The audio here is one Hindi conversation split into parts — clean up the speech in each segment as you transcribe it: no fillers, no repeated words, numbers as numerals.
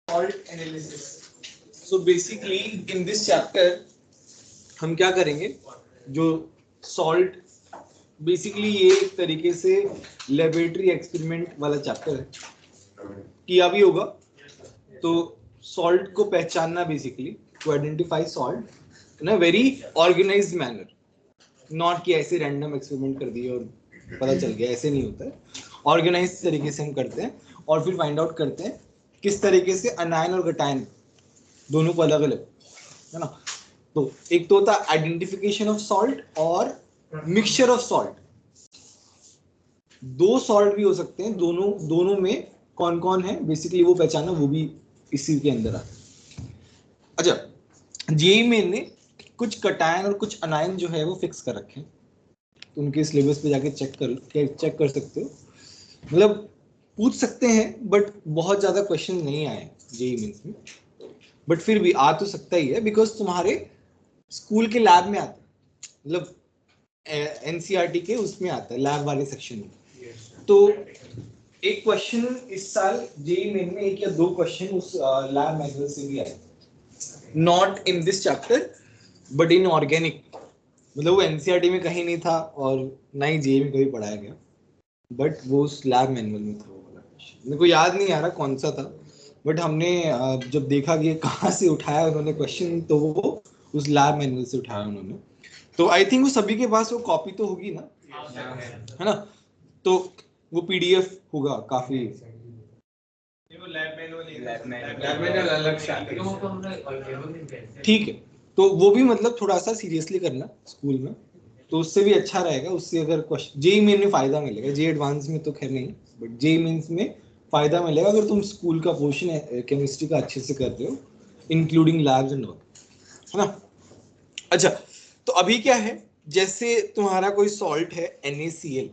salt analysis. So basically in this chapter हम क्या करेंगे, जो salt बेसिकली ये एक तरीके से लेबोरेटरी एक्सपेरिमेंट वाला चैप्टर है, किया भी होगा। तो सॉल्ट को पहचानना, basically to identify salt in a very organized manner, not कि ऐसे रैंडम एक्सपेरिमेंट कर दिए और पता चल गया, ऐसे नहीं होता है। ऑर्गेनाइज तरीके से हम करते हैं और फिर फाइंड आउट करते हैं किस तरीके से अनायन और गटायन दोनों को अलग अलग, है ना। तो एक तो होता है आइडेंटिफिकेशन ऑफ सॉल्ट और मिक्सचर ऑफ सॉल्ट। दो सॉल्ट भी हो सकते हैं, दोनों में कौन कौन है बेसिकली वो पहचानना, वो भी इसी के अंदर आता है। अच्छा, जेईई में ने कुछ कटायन और कुछ अनायन जो है वो फिक्स कर रखे हैं, तो उनके सिलेबस पे जाके चेक कर सकते हो। मतलब पूछ सकते हैं बट बहुत ज्यादा क्वेश्चन नहीं आए जेईई मेंस में, बट फिर भी आ तो सकता ही है बिकॉज तुम्हारे स्कूल के लैब में आता है, मतलब एनसीईआरटी के उसमें आता है लैब वाले सेक्शन में। तो एक क्वेश्चन इस साल जेईई मेन में, एक या दो क्वेश्चन उस लैब मैनुअल से भी आए, not in this chapter but in organic. मतलब वो एनसीईआरटी में कहीं नहीं था और ना ही जेईई में कभी पढ़ाया गया, बट वो उस लैब मैनुअल में था वो वाला क्वेश्चन। मेरे को याद नहीं आ रहा कौन सा था, बट हमने जब देखा कि कहाँ से उठाया उन्होंने क्वेश्चन, तो वो उस लैब मैनुअल से उठाया उन्होंने। तो आई थिंक वो सभी के पास वो कॉपी तो होगी ना, है ना। तो वो पीडीएफ होगा काफी। ठीक है, तो वो भी मतलब थोड़ा सा सीरियसली करना स्कूल में, तो उससे भी अच्छा रहेगा। उससे अगर क्वेश्चन जेईई मेन में फायदा मिलेगा, जेईई एडवांस में तो खैर नहीं, बट जेईई मेंस में फायदा मिलेगा अगर तुम स्कूल का पोर्शन है केमिस्ट्री का अच्छे से कर रहे हो, इंक्लूडिंग लैब्स एंड ऑल, है ना। अच्छा, तो अभी क्या है, जैसे तुम्हारा कोई सॉल्ट है NaCl,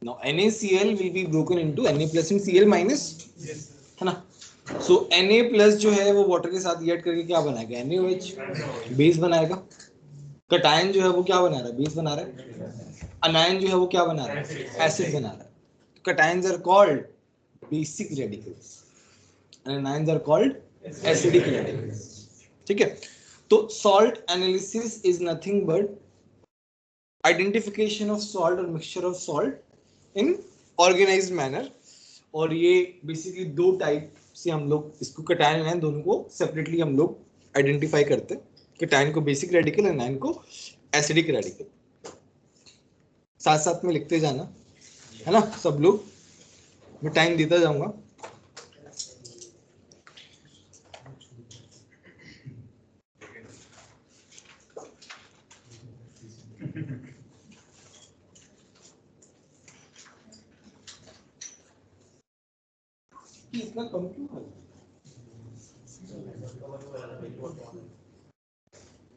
now NaCl will be broken into Na plus and Cl minus, है ना। सो Na प्लस जो है वो वाटर के साथ रिएक्ट करके क्या बनाएगा, NaOH बेस बनाएगा। कटायन जो है वो क्या बना रहा है, बेस बना रहा है। अनायन जो है वो क्या बना रहा है, एसिड बना रहा है। Cations are called basic radicals and anions are called acidic radicals, ठीक है। तो salt analysis is nothing but identification of salt और mixture of salt in organized manner. और ये बेसिकली दो टाइप से हम लोग इसको, कटायन है, दोनों को सेपरेटली हम लोग आइडेंटिफाई करते हैं। कटायन को बेसिक रेडिकल, अनायन को एसिडिक रेडिकल। साथ साथ में लिखते जाना, है ना सब लोग, मैं टाइम देता जाऊंगा। इतना कम क्यों है?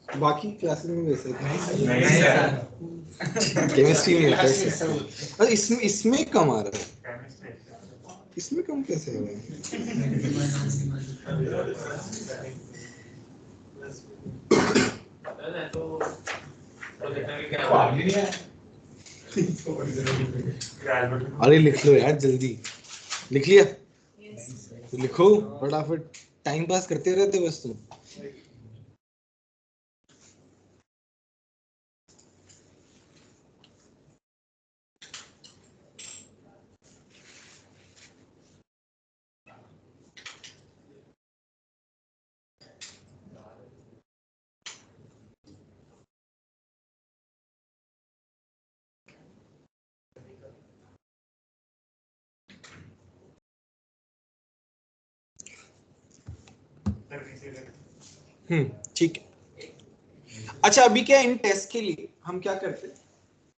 बाकी क्लासेस में वैसे केमिस्ट्री में होता है, और इसमें कम आ रहा है, इसमें कम कैसे है अरे लिख लो यार, जल्दी लिख लिया तो लिखो फटाफट, टाइम पास करते रहते बस तुम। ठीक है। अच्छा, अभी क्या इन टेस्ट के लिए हम क्या करते हैं,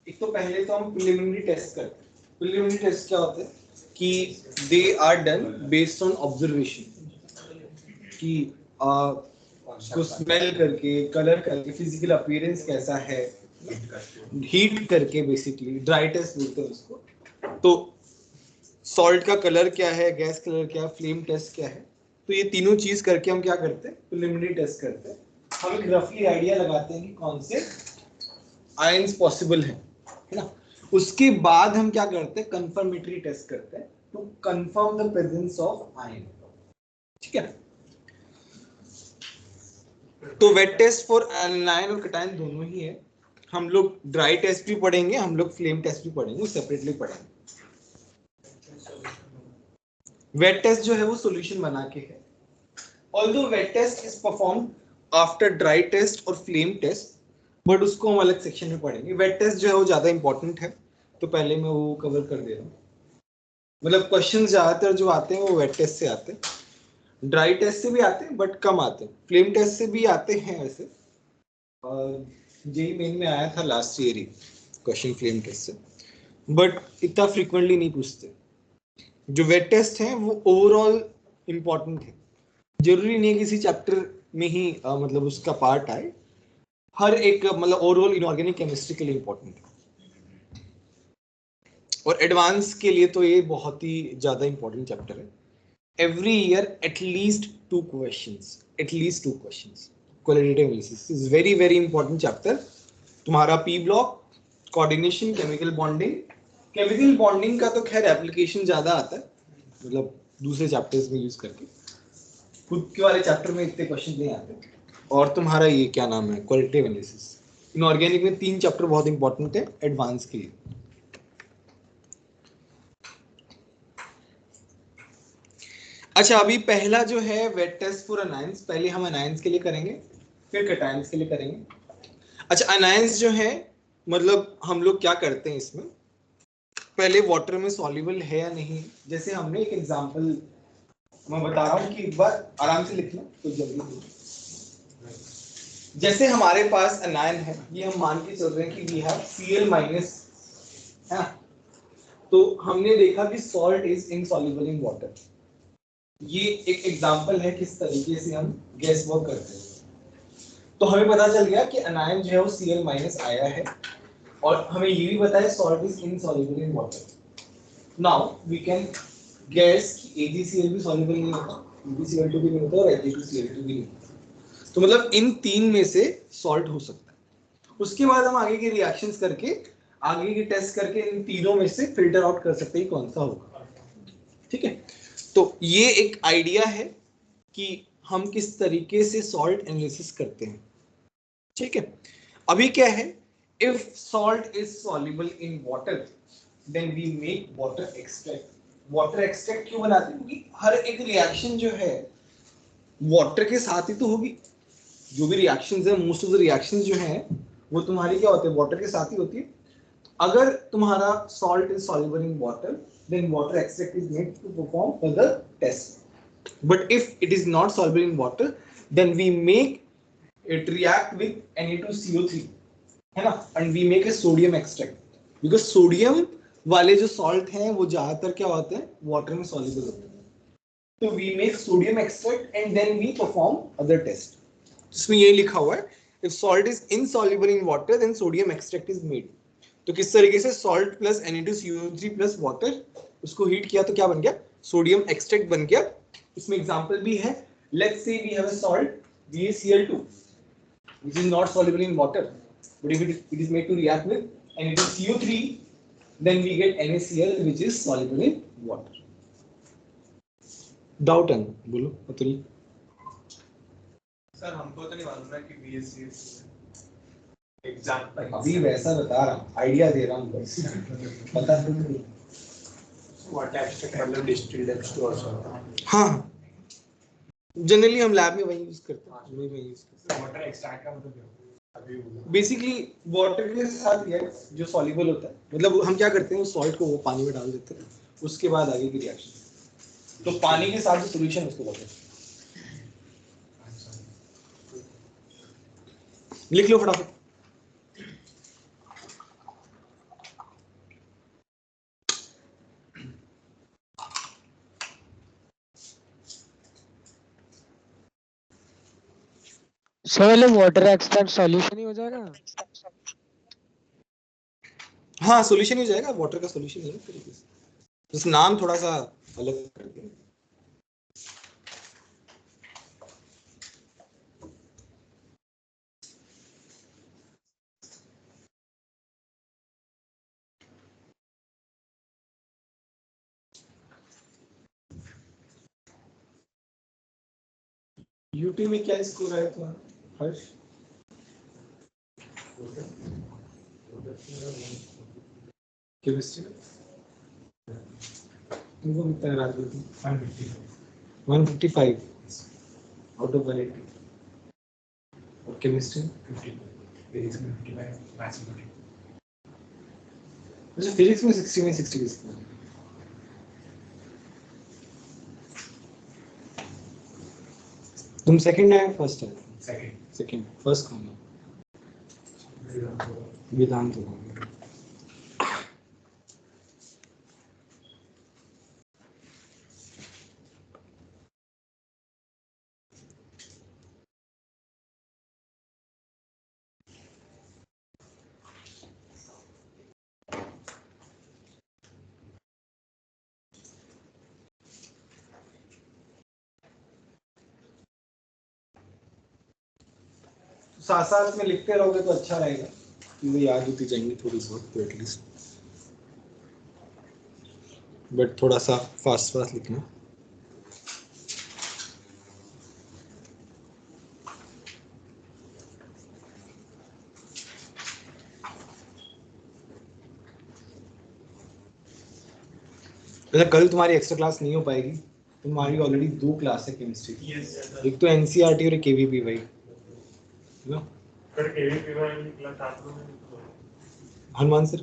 एक तो पहले तो हम प्रिलिमिनरी टेस्ट करते हैं। प्रिलिमिनरी टेस्ट क्या होते हैं कि they are done based on observation, कि उसको स्मेल करके, कलर करके, फिजिकल अपीयरेंस कैसा है, हीट करके, बेसिकली ड्राई टेस्ट बोलते हैं उसको। तो सॉल्ट का कलर क्या है, गैस कलर क्या है, फ्लेम टेस्ट क्या है, तो ये तीनों चीज करके हम क्या करते हैं, प्रिलिमिनरी टेस्ट करते हैं। हम एक रफली आइडिया लगाते हैं कि कौन से आयंस पॉसिबल है ना। उसके बाद हम क्या करते हैं, कंफर्मेटरी टेस्ट करते हैं to confirm the presence of ion. ठीक है। तो वेट टेस्ट फॉर एनायन और कटायन दोनों ही है। हम लोग ड्राई टेस्ट भी पढ़ेंगे, हम लोग फ्लेम टेस्ट भी पढ़ेंगे, सेपरेटली पढ़ेंगे। वेट टेस्ट जो है वो सॉल्यूशन बना के है। Although wet test is performed after dry test और फ्लेम टेस्ट, बट उसको हम अलग सेक्शन में पढ़ेंगे। वेट टेस्ट जो है वो ज्यादा इंपॉर्टेंट है, तो पहले मैं वो कवर कर दे रहा हूँ। मतलब क्वेश्चन ज्यादातर जो आते हैं वो वेट टेस्ट से आते हैं, ड्राई टेस्ट से भी आते हैं बट कम आते हैं, फ्लेम टेस्ट से भी आते हैं वैसे। जेई मेन में आया था लास्ट ईयर ही क्वेश्चन फ्लेम टेस्ट से, बट इतना फ्रीक्वेंटली नहीं पूछते। जो वेट टेस्ट है वो ओवरऑल इंपॉर्टेंट है, जरूरी नहीं है किसी चैप्टर में ही मतलब उसका पार्ट आए, हर एक मतलब ओवरऑल इनऑर्गेनिक केमिस्ट्री के लिए इंपॉर्टेंट है। और एडवांस के लिए तो ये बहुत ही ज्यादा इंपॉर्टेंट चैप्टर है। Every year at least 2 questions qualitative analysis is very very important chapter. तुम्हारा P block, coordination, chemical bonding का तो खैर एप्लीकेशन ज्यादा आता है, मतलब दूसरे चैप्टर्स में यूज करके, खुद के वाले चैप्टर में इतने क्वेश्चन नहीं आते। और तुम्हारा ये क्या नाम है, क्वालिटेटिव एनालिसिस। इनऑर्गेनिक में 3 चैप्टर बहुत इंपॉर्टेंट है एडवांस के लिए। अच्छा, अभी पहला जो है वेट टेस्ट फॉर अनायंस, पहले हम अनायंस के लिए करेंगे, फिर कैटायंस के लिए करेंगे। अच्छा, अनायंस जो है मतलब हम लोग क्या करते हैं इसमें, पहले वाटर में सॉल्युबल है या नहीं। जैसे हमने एक एग्जांपल मैं बता रहा हूँ कि एक बार आराम से लिखना, तो जल्दी नहीं। जैसे हमारे पास अनायन है, ये हम मान के चल रहे हैं कि वी हैव Cl माइनस, है ना। तो हमने देखा कि salt is insoluble in water. ये एक एग्जांपल है किस तरीके से हम गैस वर्क करते हैं। तो हमें पता चल गया कि अनायन जो है वो Cl माइनस आया है, और हमें ये भी पता है salt is insoluble in water. Now we can guess कि AgCl भी सॉल्युबल नहीं होता, BeCl2 भी नहीं होता और Ag2Cl2 भी नहीं होता। तो मतलब इन 3 में से सॉल्ट हो सकता है। उसके बाद हम आगे की रिएक्शंस करके, आगे की टेस्ट करके इन तीनों में से फिल्टर आउट कर सकते हैं कौन सा होगा। ठीक है, तो ये एक आइडिया है कि हम किस तरीके से सॉल्ट एनालिसिस करते हैं। ठीक है, अभी क्या है, if salt is soluble in water then we make water extract. Water extract क्यों बनाते हैं, क्योंकि हर एक रिएक्शन जो है वाटर के साथ ही तो होगी। जो भी रिएक्शंस है, मोस्ट ऑफ द रिएक्शंस जो हैं वो तुम्हारी क्या होते हैं, वाटर के साथ ही होती है। अगर तुम्हारा salt is soluble in water, then water extract is made to perform further tests. But if it is not soluble in water, then we make it react with Na2CO3, है ना, and we make a sodium extract, because sodium वाले जो salt हैं वो ज्यादातर क्या होते हैं, water में soluble होते हैं। तो we make sodium extract and then we perform other test. इसमें ये लिखा हुआ है, if salt is insoluble in water then sodium extract is made। तो किस तरीके से salt plus Na2CO3 plus water, उसको हीट किया तो क्या बन गया, सोडियम एक्सट्रैक्ट बन गया। इसमें एग्जांपल भी है, let's say we have a salt BaCl2 which is not soluble in water, but if it is made to react with Na2CO3 then we get NaCl which is soluble in water। Doubt है, बोलो अतुल। सर हमको तो नहीं मालूम है कि BSc एग्जाम अभी वैसा बता रहा हूँ, आइडिया दे रहा हूँ बस, पता नहीं। व्हाट एक्सट्रैक्ट मतलब डिस्टिल्ड H2O होता है। हाँ, जनरली हम लैब में वही यूज करते हैं, वही यूज करते हैं। वाटर एक्सट्रैक्ट का मतलब क्या होता है, अभी बेसिकली वाटर के साथ रिएक्ट जो सॉल्युबल होता है, मतलब हम क्या करते हैं, उस सॉल्ट को वो पानी में डाल देते हैं, उसके बाद आगे की रिएक्शन। तो पानी के साथ जो सॉल्यूशन उसको बोलते हैं। लिख लो फटाफट। सर वाटर एक्सट्रैक्ट सॉल्यूशन ही हो जाएगा। हाँ, सॉल्यूशन हो जाएगा, वाटर का सॉल्यूशन है तरीके से, बस नाम थोड़ा सा अलग करके। यूटी में क्या स्कोर आया तुम्हारा हर्ष? केमिस्ट्री में तुमको कितना रात को 155 आउट ऑफ 180 और केमिस्ट्री में 50 फिजिक्स में 55 मैथ्स में 40 अच्छा फिजिक्स में 60 में 60 किसका तुम सेकंड है फर्स्ट है सेकंड फर्स्ट कौन है वेदांत होगा साथ साथ में लिखते रहोगे तो अच्छा रहेगा चीजें याद होती जाएंगी थोड़ी बहुत तो एटलीस्ट बट थोड़ा सा फास्ट फास्ट लिखना अच्छा कल तुम्हारी एक्स्ट्रा क्लास नहीं हो पाएगी तुम्हारी ऑलरेडी 2 क्लास है केमिस्ट्री की एक तो एनसीईआरटी और एक केवीपी भाई है ना फिर केवीपी वाली क्लास आप लोग हनुमान सर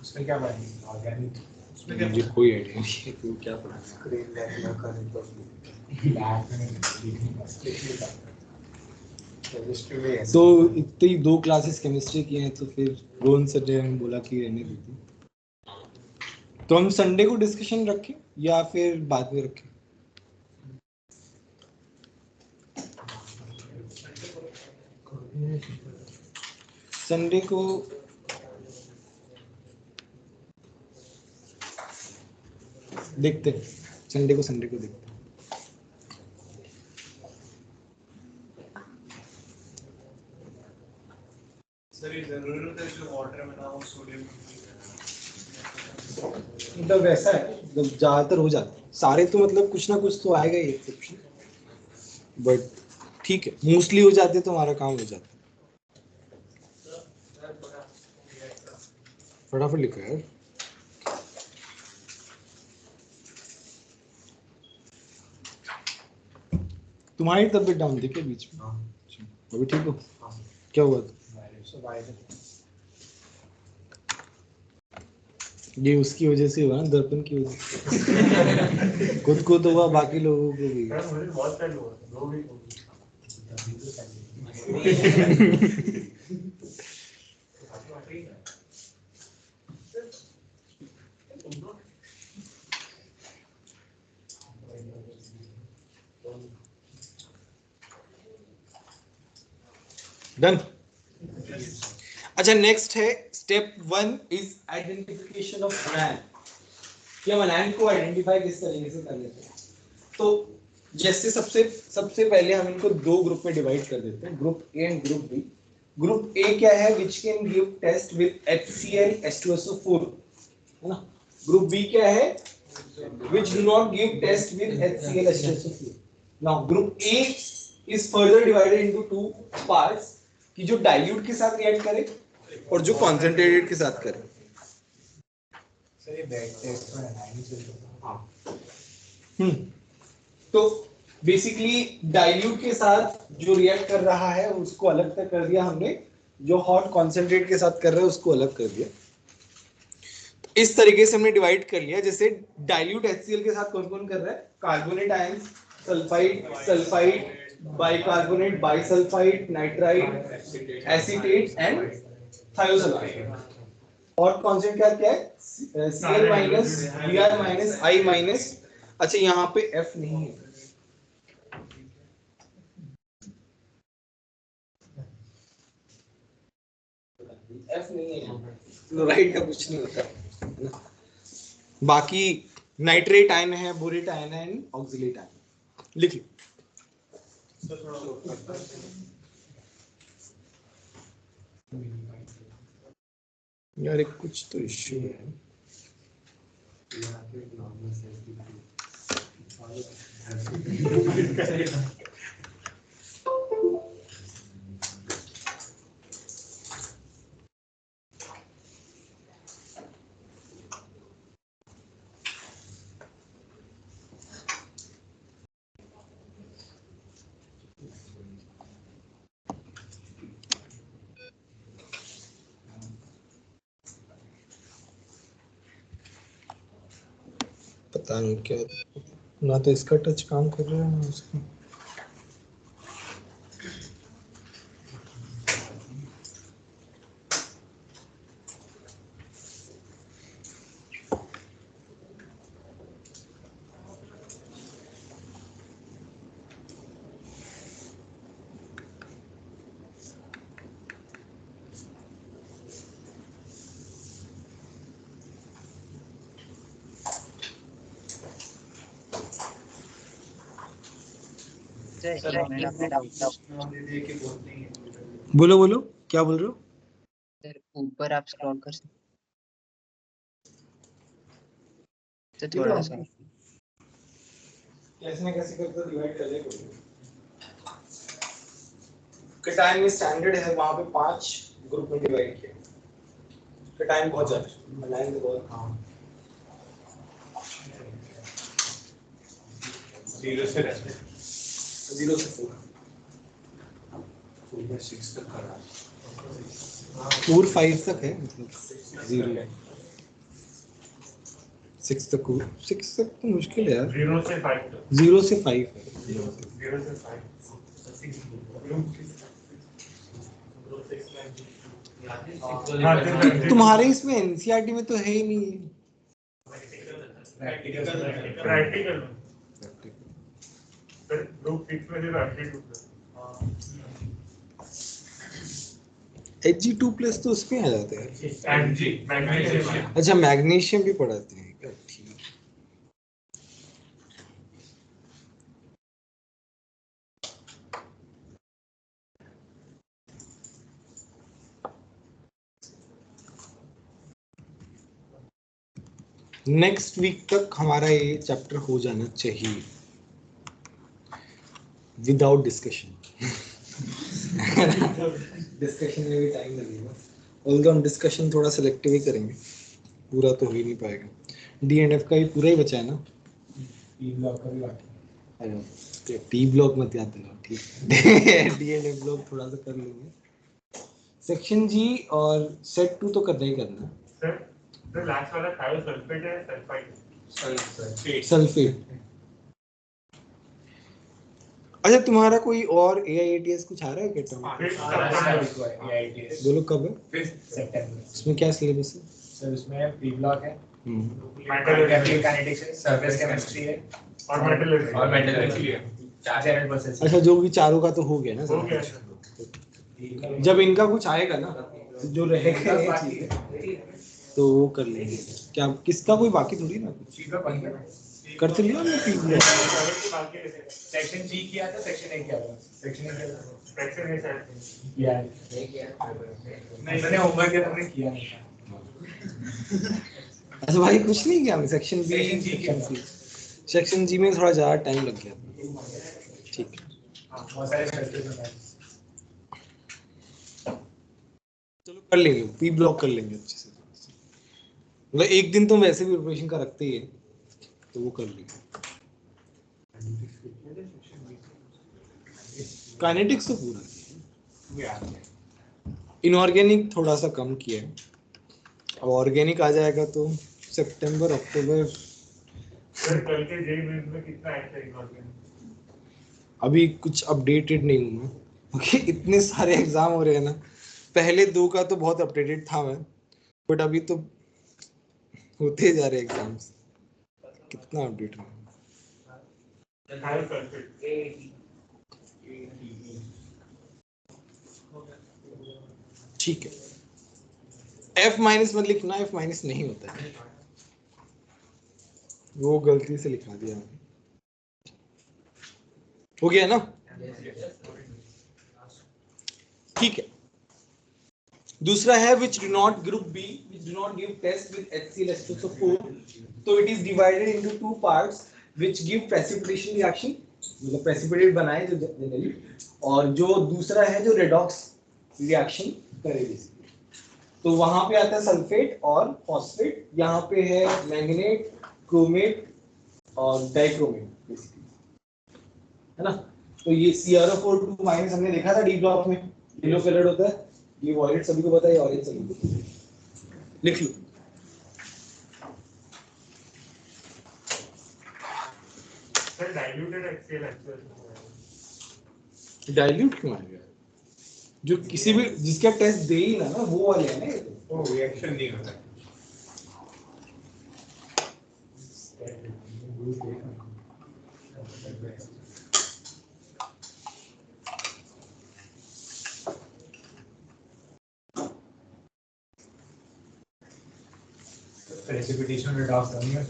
उसमें क्या पढ़ेंगे ऑर्गेनिक उसमें क्या मुझे कोई आइडिया नहीं है कि वो क्या पढ़ा स्क्रीन देखना करने को लैब में लिखने का केमिस्ट्री में तो इतनी 2 क्लासेस केमिस्ट्री की हैं तो फिर रोहन सर ने हमें बोला कि रहने देती तो हम संडे को डिस्कशन रखें या फिर बाद में रखें संडे को देखते हैं संडे को देखते हैं सर ये जरूरी होता है जो वाटर में ना हो सोडियम मतलब वैसा है मतलब ज्यादातर हो जाता है सारे तो मतलब कुछ ना कुछ तो आएगा ही एक्सेप्शन बट ठीक है मोस्टली हो जाते तो हमारा काम हो जाता फटाफट लिखो यार तुम्हारी तबीयत डाउन थी क्या बीच में अभी ठीक हो क्या हुआ था ये उसकी वजह से हुआ ना दर्पण की वजह से खुद को तो हुआ बाकी लोगों को भी मुझे बहुत टाइम हुआ 2 वीक हो डन अच्छा नेक्स्ट है step 1 is identification of anion कि हम एनायन को आइडेंटिफाई किस तरीके से कर लेते हैं तो जैसे सबसे पहले हम इनको 2 ग्रुप में डिवाइड कर देते हैं group A and group B group A क्या है which can give test with HCl H2SO4 है ना ग्रुप बी क्या है which do not give test with HCl H2SO4 now group A is further divided into 2 parts कि जो डाइल्यूट के साथ रिएक्ट करे और जो कॉन्सेंट्रेटेड के साथ करे सर ये बैक टेस्ट में एनालिसिस हां तो बेसिकली डाइल्यूट के साथ जो रिएक्ट कर रहा है उसको अलग कर दिया हमने जो हॉट कॉन्सेंट्रेट के साथ कर रहा है उसको अलग कर दिया तो इस तरीके से हमने डिवाइड कर लिया जैसे डाइल्यूट HCl के साथ कौन-कौन कर रहा है carbonate ions sulphide bicarbonate bisulphide nitride acetate and thiosulphide hot concentrate क्या है Cl Br I अच्छा यहाँ पे F नहीं है F नहीं है क्लोराइड का कुछ नहीं होता बाकी नाइट्रेट आयन है बोरेट आयन है एंड ऑक्सिलेट आयन लिख लो यार एक कुछ तो इश्यू है पता नहीं क्या, ना तो इसका टच काम कर रहा है ना उसका। सर मेरा बोलो बोलो, क्या बोल रहे हो? सर ऊपर आप स्क्रॉल कर सकते हैं थोड़ा सा। कैसे ना कैसे करके डिवाइड कर ले। कटाइन में स्टैंडर्ड है, वहां पे 5 ग्रुप में डिवाइड किया। कटाइन बहुत ज्यादा, लाइन तो बहुत। हाँ 0 से रहते, 0 से 4 6 तक करा, 4 5 तक है, मतलब 0 6 तक, 6 तक तो मुश्किल है यार। 0 से 5 तक, 0 से 5 है। 0 से 5 तुम्हारे इसमें एनसीईआरटी में तो है ही नहीं। प्रैक्टिकल सर ग्रुप 6 में सिर्फ एप्टीट्यूड Hg2+ तो उसमें आ जाते हैं। MG magnesium. अच्छा मैग्नीशियम भी पढ़ाते हैं क्या? ठीक। नेक्स्ट वीक तक हमारा ये चैप्टर हो जाना चाहिए विदाउट डिस्कशन। डिस्कशन में भी टाइम लगेगा, ऑल्दो हम डिस्कशन थोड़ा सिलेक्टिव ही करेंगे, पूरा तो हो ही नहीं पाएगा। डी एंड एफ का भी पूरा ही बचा है ना, टी ब्लॉक का भी बाकी है। टी ब्लॉक मत याद दिलाओ, ठीक। डी एंड एफ ब्लॉक थोड़ा सा कर लेंगे। सेक्शन जी और सेट 2 तो करना ही करना है। सर लास्ट वाला थायोसल्फेट है, सल्फाइड सल्फेट। अच्छा तुम्हारा कोई और एआईएटीएस कुछ आ रहा है क्या टर्म? बोलो कब है? 5 सितंबर। इसमें क्या सिलेबस है? सर उसमें पी ब्लॉक है, मेटल काइनेटिक्स है, सरफेस केमिस्ट्री है और मेटल है। 4 चैनल प्रोसेस। अच्छा जो भी चारों का तो हो गया ना हो गया सर। जब इनका कुछ आएगा ना जो रहेगा ये चीज़, तो वो कर लेंगे। क्या किसका कोई बाकी थोड़ी ना कर तो लिया हमने पी ब्लॉक। सेक्शन जी किया था, सेक्शन ए किया था। सेक्शन ए किया था, सेक्शन ए शायद किया है। नहीं मैंने होमवर्क किया था, मैंने किया नहीं था। अच्छा भाई कुछ नहीं किया हमने सेक्शन बी। सेक्शन जी किया था। सेक्शन जी में थोड़ा ज़्यादा टाइम लग गया था। ठीक है हाँ बहुत सारे स्ट्रक्चर्स हैं। चलो कर लेंगे, पी ब्लॉक कर लेंगे अच्छे से। मतलब एक दिन तो वैसे भी प्रिपरेशन का रखते ही है, तो वो कर लेंगे। काइनेटिक्स तो पूरा है, इनऑर्गेनिक थोड़ा सा कम किया है। अब ऑर्गेनिक आ जाएगा तो सितंबर अक्टूबर। सर कल के जेई मेंस में कितना आया था इनऑर्गेनिक? अभी कुछ अपडेटेड नहीं हूँ मैं, क्योंकि इतने सारे एग्जाम हो रहे हैं ना। पहले 2 का तो बहुत अपडेटेड था मैं, बट अभी तो होते जा रहे एग्जाम्स, कितना अपडेट हुआ। ठीक है, F- मत लिखना, F- नहीं होता है, वो गलती से लिखा दिया मैंने। हो गया ना? ठीक है। दूसरा है which do not group B, which do not give test with HCl H2SO4, so it is divided into 2 parts which give precipitation reaction मतलब प्रेसिपिटेट बनाए जो जनरली, और जो दूसरा है जो रेडॉक्स रिएक्शन करे बेसिकली। तो वहां पे आता है सल्फेट और फॉस्फेट, यहाँ पे है मैंगनेट, क्रोमेट और डाइक्रोमेट बेसिकली, है ना। तो ये CrO4 माइनस हमने देखा था डी ब्लॉक में, येलो कलर होता है, ये वॉयलेट सभी को पता है, ऑरेंज सभी को पता है। लिख लो। Sir diluted HCl actually dilute क्यों आ गया? जो किसी भी जिसका टेस्ट दे ही ना वो वाले है ना ये तो। वो रिएक्शन नहीं होता है। प्रेसिपिटेशन रिडॉक्स नहीं है।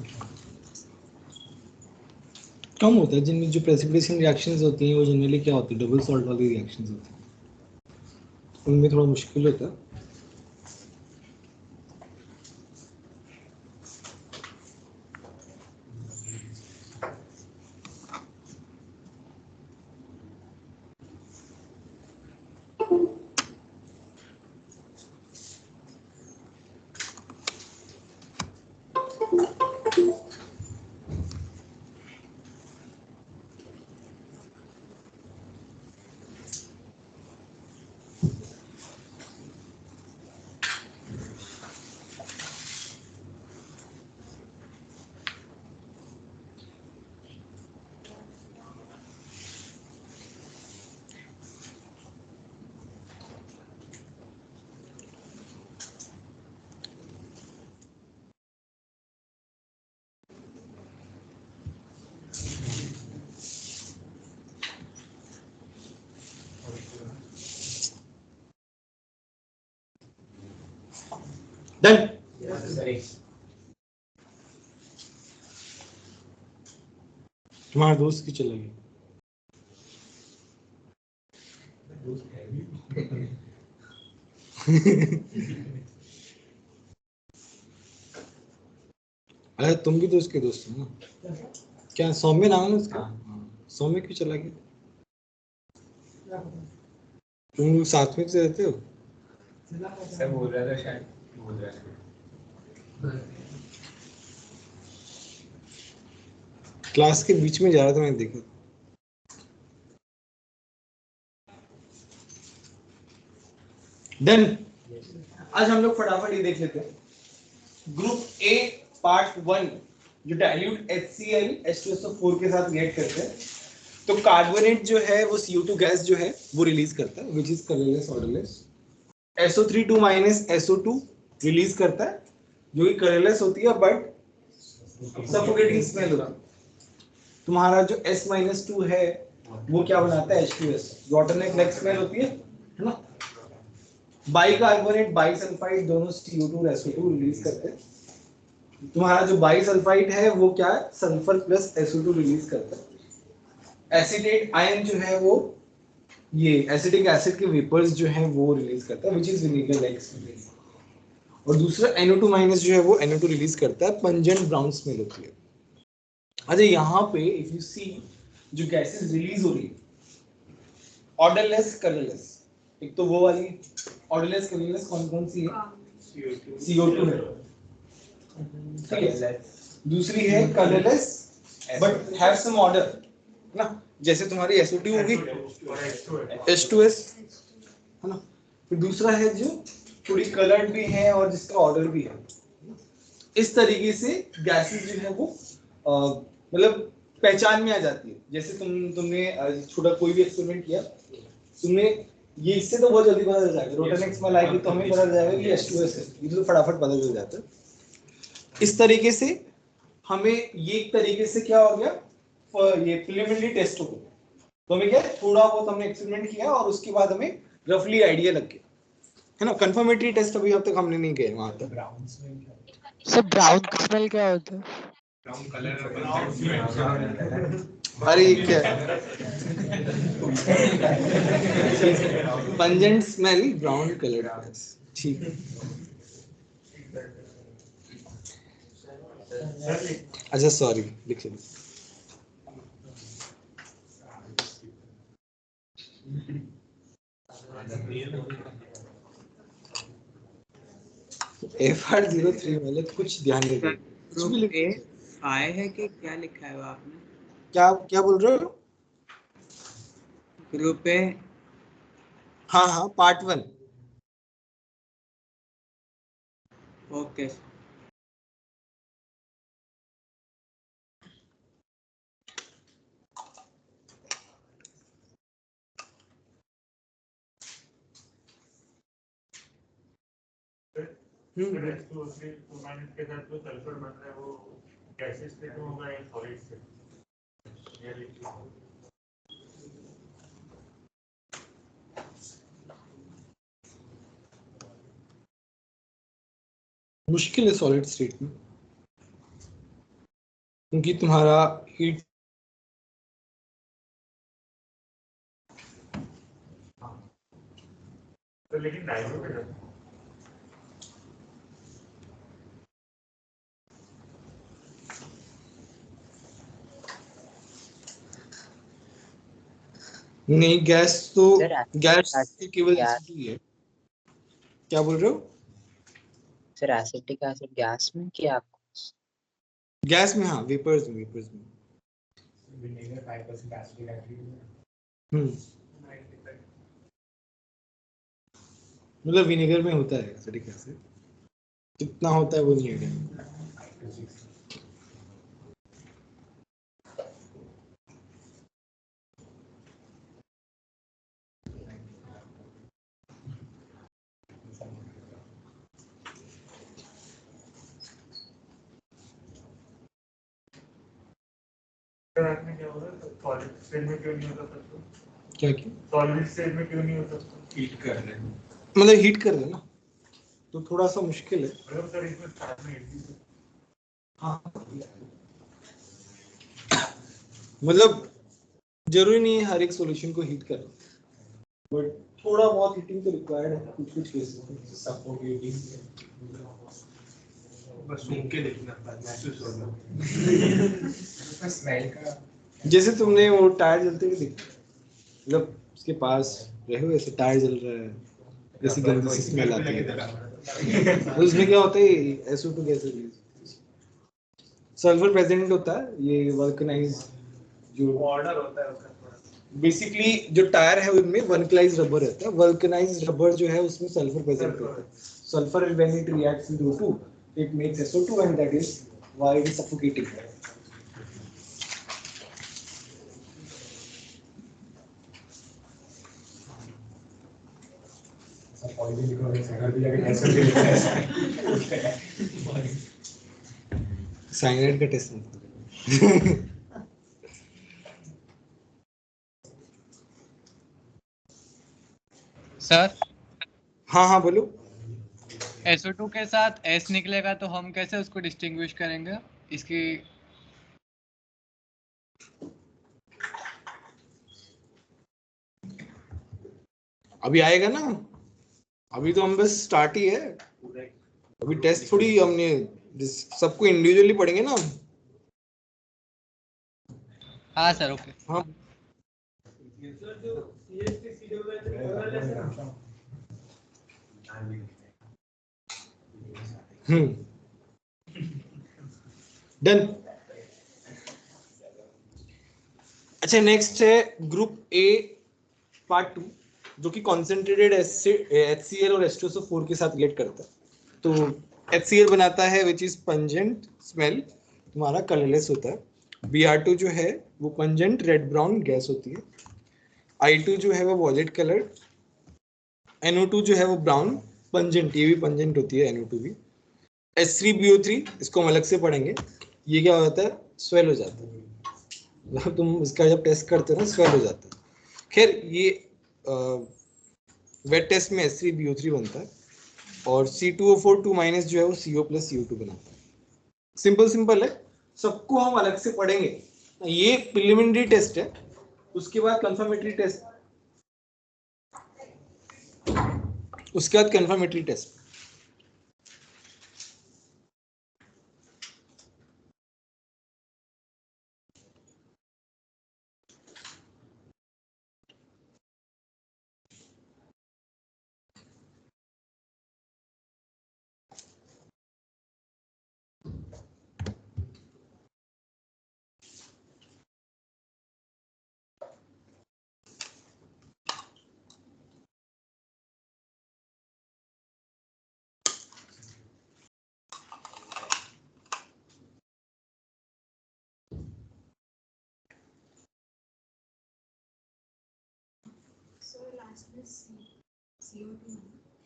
कम होता है जिनमें जो प्रेसिपिटेशन रिएक्शंस होती हैं वो जनरली क्या होती है, डबल सॉल्ट वाली रिएक्शंस होती हैं, उनमें थोड़ा मुश्किल होता है। डन। तुम्हारा दोस्त की चलेगी। अरे तुम भी तो उसके दोस्त हो ना, क्या सौम्य नाम है उसका? सौम्य क्यों चला गया? तुम लोग साथ में से रहते हो? सर बोल रहा था शायद, बोल रहा था। क्लास के बीच में जा रहा था, मैंने देखा। डन। आज हम लोग फटाफट ये देख लेते हैं। ग्रुप ए पार्ट 1 जो डाइल्यूट HCl H2SO4 के साथ रिएक्ट करते हैं, तो कार्बोनेट जो है वो CO2 गैस जो है वो रिलीज करता है, which is colourless odourless. SO3 minus SO2 release करता है, जो कि कलरलेस होती है बट सफोकेटिंग स्मेल होती है। तुम्हारा जो S-2 है वो क्या बनाता है? H2S, वाटर नेक लाइक स्मेल होती है ना। बाइकार्बोनेट बाइसल्फाइड दोनों CO2 और SO2 रिलीज करते हैं। तुम्हारा जो बाइसल्फाइड है वो क्या है? सल्फर प्लस SO2 रिलीज करता है। एसिटेट आयन जो है वो ये एसिटिक एसिड के वेपर्स जो है वो रिलीज करता है, which is vinegar like smell. और दूसरा NO2 माइनस जो है वो NO2 रिलीज करता है, पंजेंट ब्राउन स्मेल होती है। अच्छा यहाँ पे इफ यू सी जो गैसेस रिलीज हो रही है ऑर्डरलेस कलरलेस, एक तो वो वाली ऑर्डरलेस कलरलेस कौन सी है? CO2 है, ठीक है। दूसरी है colourless but have some odour ना, जैसे तुम्हारी SO2 होगी H2S, है ना। फिर दूसरा है जो थोड़ी कलर्ड भी है और जिसका ऑर्डर भी है। इस तरीके से गैसेस जो है वो मतलब पहचान में आ जाती है। जैसे तुमने छोटा कोई भी एक्सपेरिमेंट किया, तुमने ये इससे तो बहुत जल्दी पता चल जाएगा, रोटेनेक्स स्मेल आएगी तो हमें पता चल जाएगा कि H2S है, ये तो फटाफट पता चल जाता है। इस तरीके से हमें ये एक तरीके से क्या हो गया, ये प्रिलिमिनरी टेस्ट हो गया। तो हमें क्या थोड़ा बहुत हमने एक्सपेरिमेंट किया और उसके बाद हमें रफली आइडिया लग गया, है ना। कंफर्मेटरी टेस्ट अभी अब तक हमने नहीं किया वहां तक। सर ब्राउन का स्मेल क्या होता है? ब्राउन कलर अरे क्या पंजेंट स्मेल ब्राउन कलर, ठीक है। अच्छा सॉरी लिख लो। FR03 वाले कुछ ध्यान रखिए, कुछ भी ग्रुप ए लिख, फाइ है कि क्या लिखा है वो आपने? क्या क्या बोल रहे हो? ग्रुप ए हाँ हाँ, पार्ट 1। ओके। S2O3 के साथ जो सल्फर बन रहा है वो गैसेस स्टेट में होगा या सॉलिड स्टेट? मुश्किल है सॉलिड स्टेट में, क्योंकि तुम्हारा हीट तो लेकिन डाइल्यूटेड है। नहीं, गैस तो सर गैस केवल गैस, SO2 ही है। क्या बोल रहे हो? सर एसिटिक एसिड गैस में क्या आपको? गैस में, हाँ, वेपर्स में, वेपर्स में। विनेगर 5% एसिडिक एसिड मतलब विनेगर में होता है एसिडिक एसिड, कितना होता है वो नहीं आइडिया। में क्या होगा? सॉलिड स्टेट में क्यों नहीं होता सर? क्या क्या सॉलिड स्टेट में क्यों नहीं होता? हीट कर रहे हैं, मतलब हीट कर देना, तो थोड़ा सा मुश्किल है। मतलब सर इसमें स्टार्ट में heat हाँ, मतलब जरूरी नहीं है हर एक सॉल्यूशन को हीट करना, बट थोड़ा बहुत हीटिंग तो रिक्वायर्ड है कुछ कुछ केसेस में। बस सूंघ के देखना, महसूस होगा। स्मेल का जैसे तुमने वो टायर जलते हुए देखा, मतलब उसके पास रहे हो, ऐसे टायर जल रहा है, जैसे गंदी सी स्मेल आती है, तो उसमें क्या होता है, SO2 gas release, sulphur present होता है, ये वल्कनाइज जो ऑर्डर होता है उसका थोड़ा। बेसिकली जो टायर है उनमें वल्कनाइज रबर रहता है, वल्कनाइज रबर जो है उसमें सल्फर प्रेजेंट होता है, sulphur when it reacts with O2 it makes SO2 and that is why it is suffocating. Cyanide का टेस्ट नहीं। सर हाँ हाँ बोलो। SO2 के साथ S निकलेगा तो हम कैसे उसको डिस्टिंग्विश करेंगे इसकी? अभी आएगा ना, अभी तो हम बस स्टार्ट ही है, अभी टेस्ट थोड़ी हमने सबको इंडिविजुअली पढ़ेंगे ना। हाँ सर, ओके। हाँ, डन। अच्छा, नेक्स्ट है ग्रुप ए पार्ट 2, जो कि कॉन्सेंट्रेटेड HCl और H2SO4 के साथ रिलेट करता है। तो HCl बनाता है विच इज पंजेंट स्मेल, तुम्हारा कलरलेस होता है। Br2 जो है वो पंजेंट रेड ब्राउन गैस होती है। I2 जो है वो वॉलेट कलर। NO2 जो है वो ब्राउन पंजेंट, ये भी पंजेंट होती है NO2 भी। H3BO3 इसको हम अलग से पढ़ेंगे, ये क्या होता है, स्वेल हो जाता है, मतलब तुम इसका जब टेस्ट करते हो ना स्वेल हो जाता है। खैर ये वेट टेस्ट में H3BO3 बनता है, और C2O4 2 माइनस जो है वो CO प्लस CO2 बनाता है। सिंपल सिंपल है, सबको हम अलग से पढ़ेंगे। ये प्रिलिमिनरी टेस्ट है, उसके बाद कंफर्मेटरी टेस्ट, उसके बाद कंफर्मेटरी टेस्ट।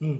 हम्म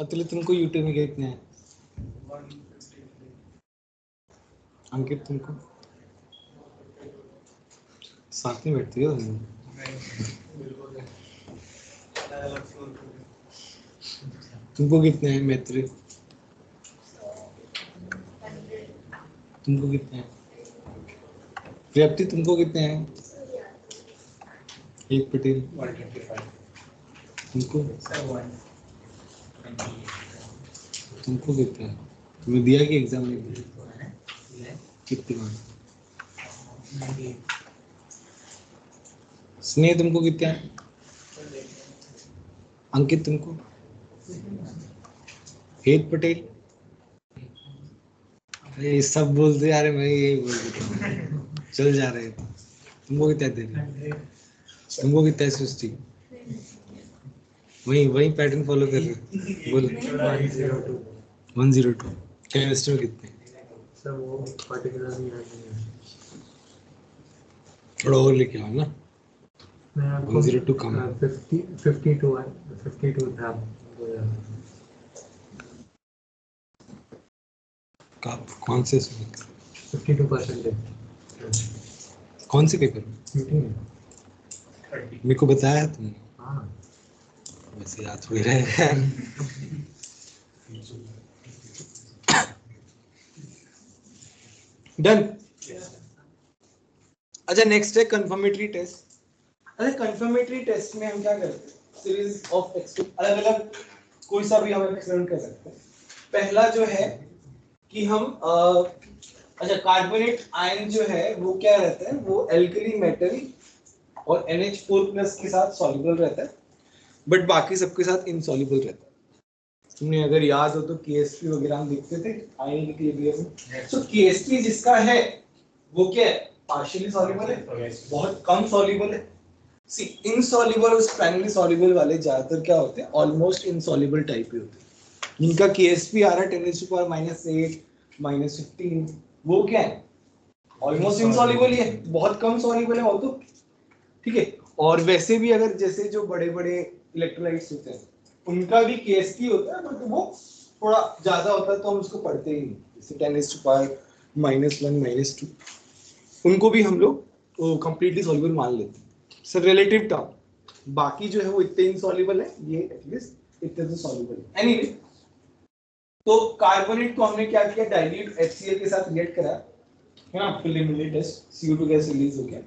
अतुल तुमको यूट्यूब में कितने हैं? अंकित तुमको साथ में बैठती हो तुम? तुमको कितने हैं मैत्री? तुमको कितने हैं? व्याप्ति तुमको कितने हैं? एक पटेल तुमको तुमको कितने हैं? तुम्हें दिया कि एग्जाम नहीं दिया? कितने मार्क्स? स्नेह तुमको कितने हैं? अंकित तुमको? हेत पटेल? अरे सब बोलते यार, मैं यही बोल देता हूँ, चल जा रहे हैं। तुमको कितना दे रहे? तुमको कितना है सृष्टि? वही पैटर्न फॉलो कर रहे बोल। 102 केमिस्ट्री में कितने? सर वो पर्टिकुलर नहीं है, थोड़ा और लेके आओ ना। मैं आपको 102 कम है। 52 था। कौन से 52% कौन से पेपर में? मीटिंग मेरे को बताया है तुमने? हाँ वैसे याद थोड़ी रहे यार। डन। अच्छा नेक्स्ट है कंफर्मेटरी टेस्ट। अच्छा कंफर्मेटरी टेस्ट में हम क्या करते हैं? सीरीज ऑफ अलग अलग कोई सा भी हम एक्सपेरिमेंट कर सकते हैं। पहला जो है कि हम अच्छा कार्बोनेट आयन जो है वो क्या रहता है, वो एल्कली मेटल और NH4+ के साथ सॉल्युबल रहता है, बट बाकी सबके साथ इनसॉल्युबल रहता है। तुमने अगर याद हो तो KSP वगैरह हम देखते थे आयन इक्विलिब्रियम में। सो KSP जिसका है वो क्या है? पार्शियली सॉल्युबल है, बहुत कम सॉल्युबल है। सी इनसॉल्युबल और स्पैनली सॉल्युबल वाले ज्यादातर क्या होते हैं? ऑलमोस्ट इनसॉल्युबल टाइप ही होते हैं। जिनका KSP आ रहा है 10⁻⁸ -15, वो क्या है? ऑलमोस्ट इनसॉल्युबल ही है, बहुत कम सॉल्युबल है वो तो, ठीक है। और वैसे भी अगर जैसे जो बड़े बड़े इलेक्ट्रोलाइट्स होते हैं उनका भी KSP होता है, बट वो थोड़ा ज्यादा होता है तो हम उसको पढ़ते ही नहीं, जैसे 10⁻⁻1 -2 उनको भी हम लोग कंप्लीटली सॉल्युबल मान लेते हैं। सर रिलेटिव टर्म बाकी जो है वो इतने इनसॉल्युबल है, ये एटलीस्ट इतने तो सॉल्युबल है। एनीवे तो कार्बोनेट को हमने क्या किया? डाइल्यूट HCl के साथ रिएक्ट करा है ना, preliminary test, CO2 gas release हो गया।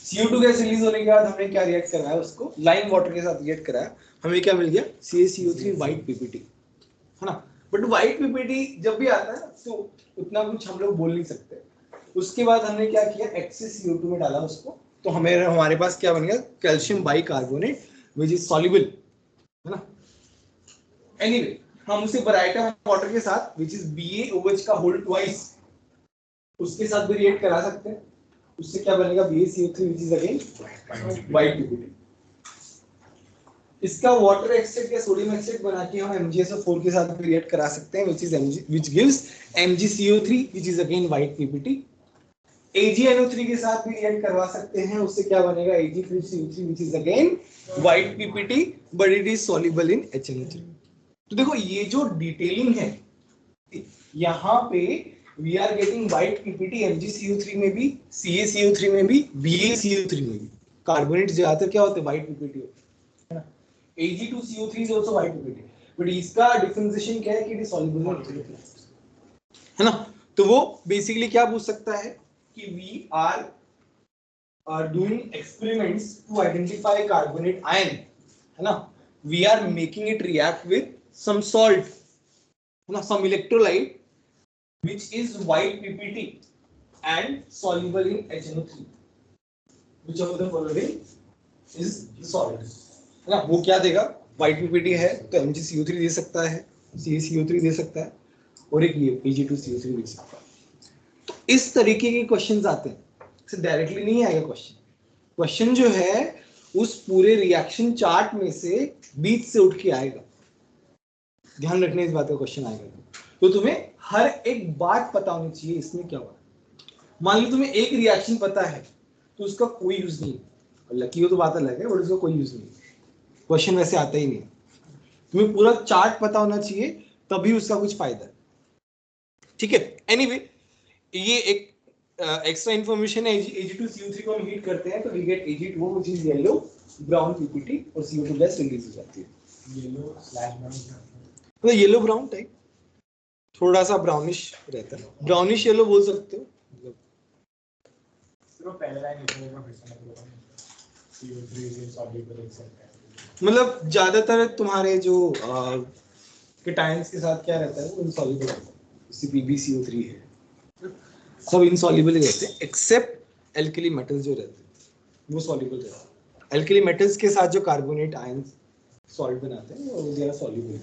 CO2 गैस रिलीज होने के बाद हमने क्या रिएक्ट कराया? उसको लाइम वाटर के साथ रिएक्ट कराया, हमें क्या मिल गया? CaCO3 व्हाइट PPT, है ना। बट व्हाइट PPT जब भी आता है तो उतना कुछ हम लोग बोल नहीं सकते। उसके बाद हमने क्या किया? एक्सेस CO2 में डाला उसको, तो हमारे पास क्या बन गया? Calcium bicarbonate which is soluble, है ना। एनीवे हम उसे बराइटा वाटर के साथ विच इज BaOH का होल ट्वाइस, उसके साथ भी रिएक्ट करा सकते हैं। उससे क्या बनेगा? BaCO3 which is again white PPT। इसका वाटर एक्सट्रैक्ट या सोडियम एक्सट्रैक्ट बना के हम MgSO4 के साथ भी रिएक्ट करा सकते हैं which gives MgCO3 which is again white PPT। AgNO3 के साथ भी रिएक्ट करवा सकते हैं, उससे क्या बनेगा? Ag3CO3 which is again white PPT but it is soluble in HNO3। तो देखो ये जो डिटेलिंग है यहाँ पे we are getting white PPT MgCO3 में भी, CaCO3 में भी, BaCO3 में भी। कार्बोनेट ज्यादातर क्या होते हैं? white PPT होते हैं। Ag2CO3 is also white PPT, but इसका डिफरेंशिएशन क्या है कि it is soluble in HNO3, है ना। तो वो बेसिकली क्या पूछ सकता है कि we are doing experiments to identify carbonate ion, है ना। We are making it react with some salt, है ना, some electrolyte which is white PPT and soluble in HNO3, which of the following is the solid, है ना? वो क्या देगा? white PPT है तो MgCO3 दे सकता है, CaCO3 दे सकता है और एक ये Pg2CO3 दे सकता है। तो इस तरीके के क्वेश्चंस आते हैं, से डायरेक्टली नहीं आएगा क्वेश्चन जो है उस पूरे रिएक्शन चार्ट में से बीच से उठ के आएगा। ध्यान रखने इस बात का क्वेश्चन आएगा तो तुम्हें हर एक बात पता होनी चाहिए इसमें क्या हुआ। मान लो तुम्हें एक रिएक्शन पता है तो उसका कोई यूज नहीं, लकी हो तो बात अलग है, बट उसका कोई यूज नहीं, क्वेश्चन वैसे आता ही नहीं। तुम्हें पूरा चार्ट पता होना चाहिए तभी उसका कुछ फायदा है, ठीक है। एनीवे ये एक एक्स्ट्रा इंफॉर्मेशन है। Ag2CO3 को हम हीट करते हैं तो we get Ag2O which is yellow brown ppt और CO2 गैस रिलीज हो जाती है। येलो स्लैश ब्राउन मतलब येलो ब्राउन टाइप, थोड़ा सा ब्राउनिश रहता है, ब्राउनिश येलो बोल सकते हो। सिर्फ पहले लाइन लिखने में फिर से CO3 इज insoluble एक्सेप्ट। मतलब ज्यादातर तुम्हारे जो केटायंस के साथ क्या रहता है वो इनसॉल्युबल रहता है, जैसे PbCO3 है सब इनसॉल्युबल ही रहते हैं एक्सेप्ट एल्कली मेटल्स जो रहते हैं वो सॉल्युबल रहते हैं। एल्कली मेटल्स के साथ जो कार्बोनेट आयंस सॉल्ट बनाते हैं वो ज्यादा सॉल्युबल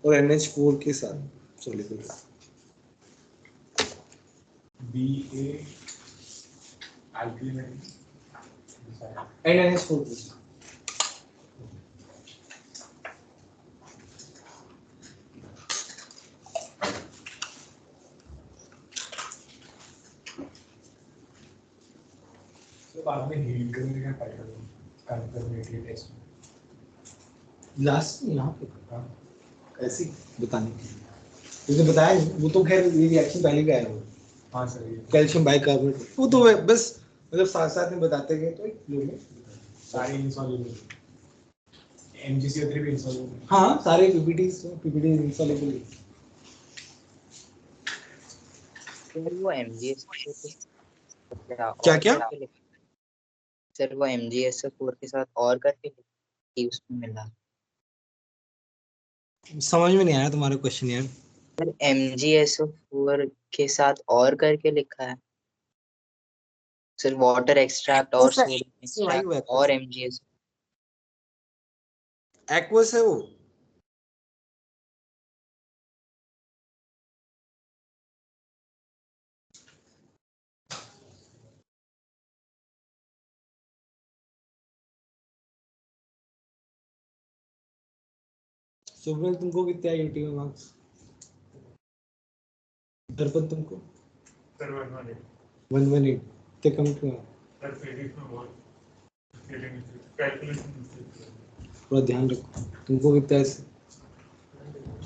और NH4 के साथ सॉल्युबल रहते हैं। BA alkyl metal and NH4 के साथ बाद में हीट करने का फायदा कंफर्मेटरी टेस्ट लास्ट में यहाँ पे ऐसे बताने के लिए तुमने बताया नहीं, वो तो खैर ये रिएक्शन पहले का है वो। हाँ सर ये कैल्शियम बाइकार्बोनेट वो तो बस मतलब साथ साथ में बताते गए तो एक फ्लो में सारी insoluble MgCO3 भी insoluble हाँ सारे पीपीटी इनसॉल्युबल है। सर वो MgS क्या? सर वो MgSO4 के साथ और करके कि उसमें मिला। समझ में नहीं आया तुम्हारा क्वेश्चन यार। सर MgSO4 के साथ और करके लिखा है सर, वाटर एक्सट्रैक्ट और सोडियम एक्सट्रैक्ट और MgS एक्वस है वो। सुब्रत तुमको कितने आए यूटी में मार्क्स? दर्पण तुमको सर 118 118 ते कम क्यों? सर फिजिक्स में बहुत कैलकुलेशन थोड़ा ध्यान रखो। तुमको कितना है?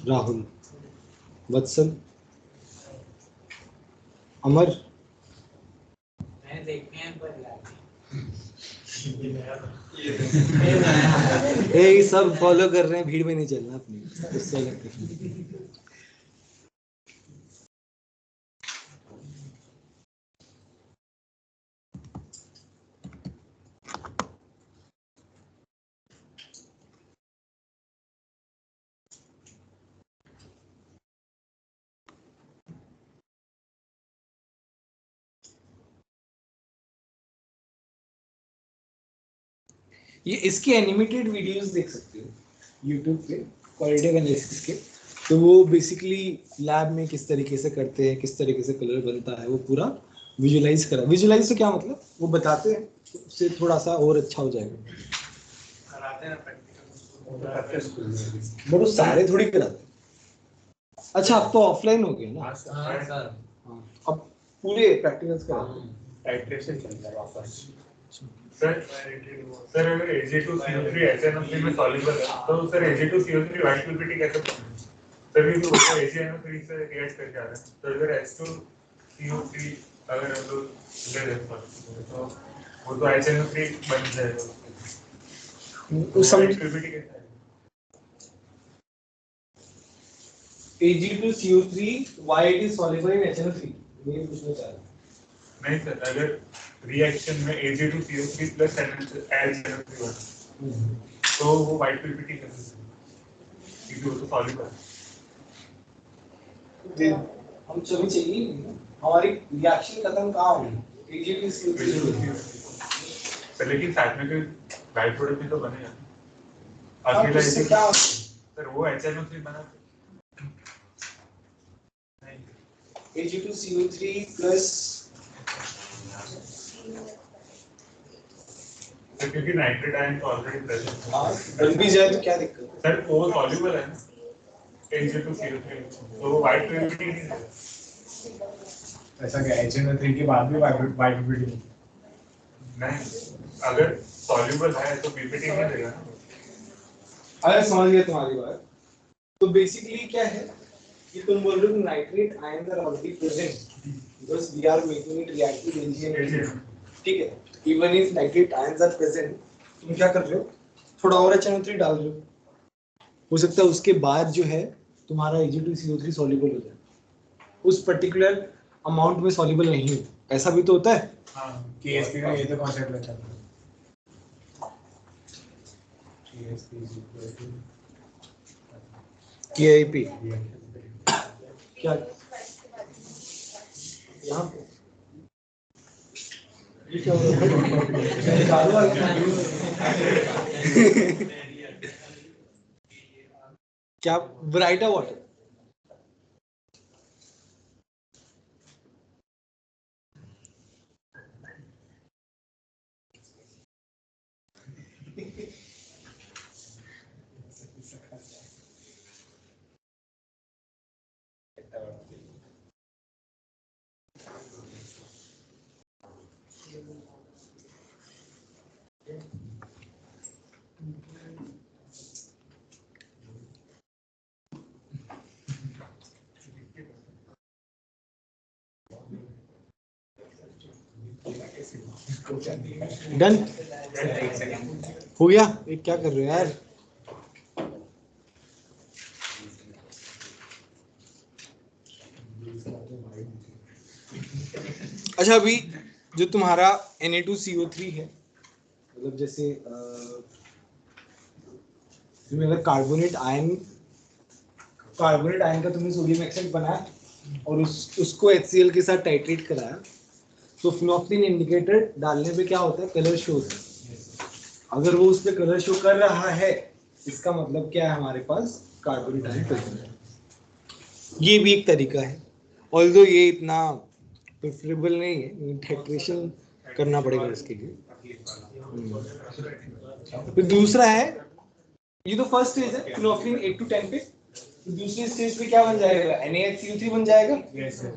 राहुल, वत्सल, अमर मैं देखने हैं पर ये सब फॉलो कर रहे हैं, भीड़ में नहीं चलना अपनी, उससे अलग करना। ये इसके एनिमेटेड वीडियोस देख सकते हो YouTube पे क्वालिटेटिव एनालिसिस के। तो वो बेसिकली लैब में किस तरीके से करते हैं, किस तरीके से कलर बनता है, वो पूरा विजुअलाइज करा। विजुअलाइज से क्या मतलब, वो बताते हैं, तो उससे थोड़ा सा और अच्छा हो जाएगा। कराते हैं प्रैक्टिकल बट वो सारे थोड़ी कराते हैं। अच्छा अब तो ऑफलाइन हो गए ना। हां सर हाँ अब पूरे प्रैक्टिकल्स कराते हैं। टाइट्रेशन चलता है वापस। सर अगर Ag2CO3 HNO3 में सॉल्युबल है तो सर Ag2CO3 व्हाइट पीपीटी कैसे बनेगा? सर ये तो AgNO3 से रिएक्ट करके आ रहा है, तो अगर H2CO3 अगर हम लोग ले लेते हैं तो वो तो HNO3 बन जाएगा। उस समय पीपीटी कैसे आएगा? Ag2CO3 why it is soluble in HNO3 ये पूछना चाह रहा हूँ। नहीं सर, अगर रिएक्शन में Ag2CO3 प्लस HNO3 बना तो वो व्हाइट पीपीटी कैसे बनेगा? क्योंकि वो तो सॉल्युबल है। हम सभी चाहिए हमारी रिएक्शन खत्म कहाँ होगी? Ag2CO3 लेकिन साथ में कोई बाई प्रोडक्ट भी तो बनेगा अकेला इससे ऐसे क्या सर वो HNO3 बना Ag2CO3 प्लस क्योंकि नाइट्रेट आयन तो ऑलरेडी प्रेजेंट है बन भी जाए तो क्या दिक्कत है? सर वो सॉल्युबल है ना Ag2CO3 तो वो वाइट प्योरिटी नहीं है ऐसा क्या HNO3 के बाद भी बायोपिपिटी नहीं अगर सॉल्युबल है तो पीपीटी नहीं देगा ना अरे समझ गया तुम्हारी बात। तो बेसिकली क्या है कि तुम बोल रहे हो nitrate ion are already present because we are making it react with N G N, ठीक है। Even if nitrate ions are present, तुम क्या कर रहे हो, थोड़ा और HNO3 डाल रहे हो, हो सकता है उसके बाद जो है तुम्हारा Ag2CO3 सॉल्युबल हो जाए, उस पर्टिकुलर अमाउंट में सॉल्युबल नहीं हो, ऐसा भी तो होता है। हां केएसपी का ये तो कांसेप्ट लगता है KIP क्या यहाँ पे ये क्या हो रहा है? क्या ब्राइटा वाटर डन हो गया। ये क्या कर रहे हो यार? अच्छा अभी जो तुम्हारा Na2CO3 है, मतलब जैसे तुम्हें अगर कार्बोनेट आयन का तुमने सोडियम एक्साइड बनाया और उसको HCl के साथ टाइट्रेट कराया, तो फिनोक्सिन इंडिकेटर डालने पे क्या होता है, कलर शो होता है। अगर वो उस पे कलर शो कर रहा है, इसका मतलब क्या है, हमारे पास कार्बोनेट आयन प्रेजेंट है। ये भी एक तरीका है, ऑल्दो ये इतना प्रेफरेबल नहीं है, टाइट्रेशन करना पड़ेगा उसके लिए। तो दूसरा है, ये तो फर्स्ट स्टेज है फिनोक्सिन 8 to 10 पे। तो दूसरी स्टेज पे क्या बन जाएगा, NaHCO3 बन जाएगा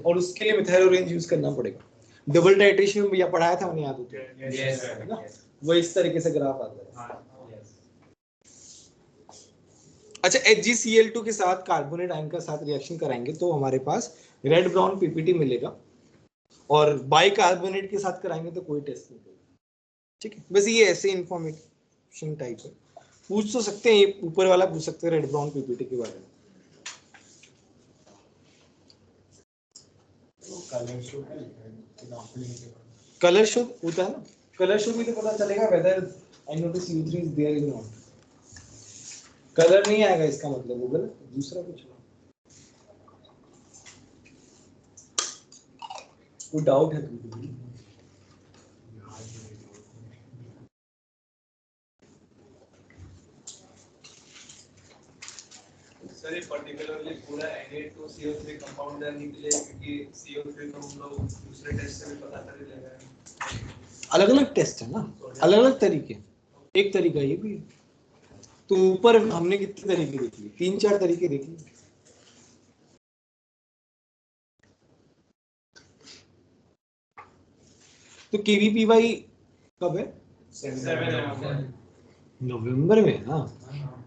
और उसके लिए मिथाइल ऑरेंज यूज करना पड़ेगा। डबल टाइट्रेशन में भैया पढ़ाया था हमने, याद है ना? वो इस तरीके से ग्राफ आता है। अच्छा HgCl2 के साथ कार्बोनेट आयन का साथ रिएक्शन कराएंगे तो हमारे पास रेड ब्राउन पीपीटी मिलेगा, और बाइकार्बोनेट के साथ कराएंगे तो कोई टेस्ट नहीं मिलेगा, ठीक है। बस ये ऐसे इंफॉर्मेशन टाइप है, पूछ तो सकते हैं, ये ऊपर वाला पूछ सकते हैं रेड ब्राउन पीपीटी के बारे में। कलर शो होता है ना, कलर शो भी तो पता चलेगा whether NO2CO3 is there in not. Colour नहीं आएगा इसका मतलब, वो गलत, दूसरा कुछ वो डाउट है तुमको? सर ये पर्टिकुलरली पूरा Na2CO3 कंपाउंड निकले, क्योंकि CO3 तो हम लोग दूसरे टेस्ट से भी पता कर लेगा। अलग अलग टेस्ट है ना, अलग अलग तरीके, एक तरीका ये भी है। तो ऊपर हमने कितने तरीके देख लिए, 3-4 तरीके देख लिए। तो KVPY कब है? 7 नवंबर में ना।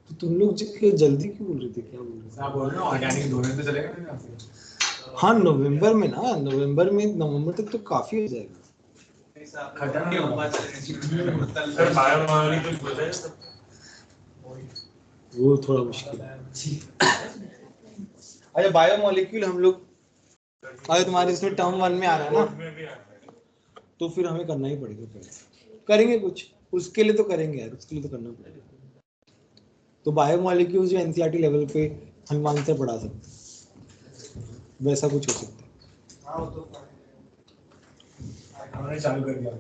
तो तुम लोग जल्दी क्यों बोल रहे थे, क्या बोल रहे थे? आप बोल रहे हो ऑर्गेनिक दोनों पे चलेगा ना? हाँ नवंबर में ना, नवंबर तक तो काफी हो जाएगा। खत्म नहीं होगा सर बायोमॉलिक्यूल बोलते हैं वो थोड़ा मुश्किल है। अच्छा बायोमॉलिक्यूल हम लोग, अगर तुम्हारे इसमें टर्म 1 में आ रहा है ना, में भी आता है तो फिर हमें करना ही पड़ेगा, पहले करेंगे कुछ उसके लिए तो करेंगे यार, उसके लिए तो करना पड़ेगा। तो बायोमॉलिक्यूल्स जो NCERT लेवल पे हनुमान से पढ़ा सकते, वैसा कुछ हो सकता है। हमने चालू कर दिया।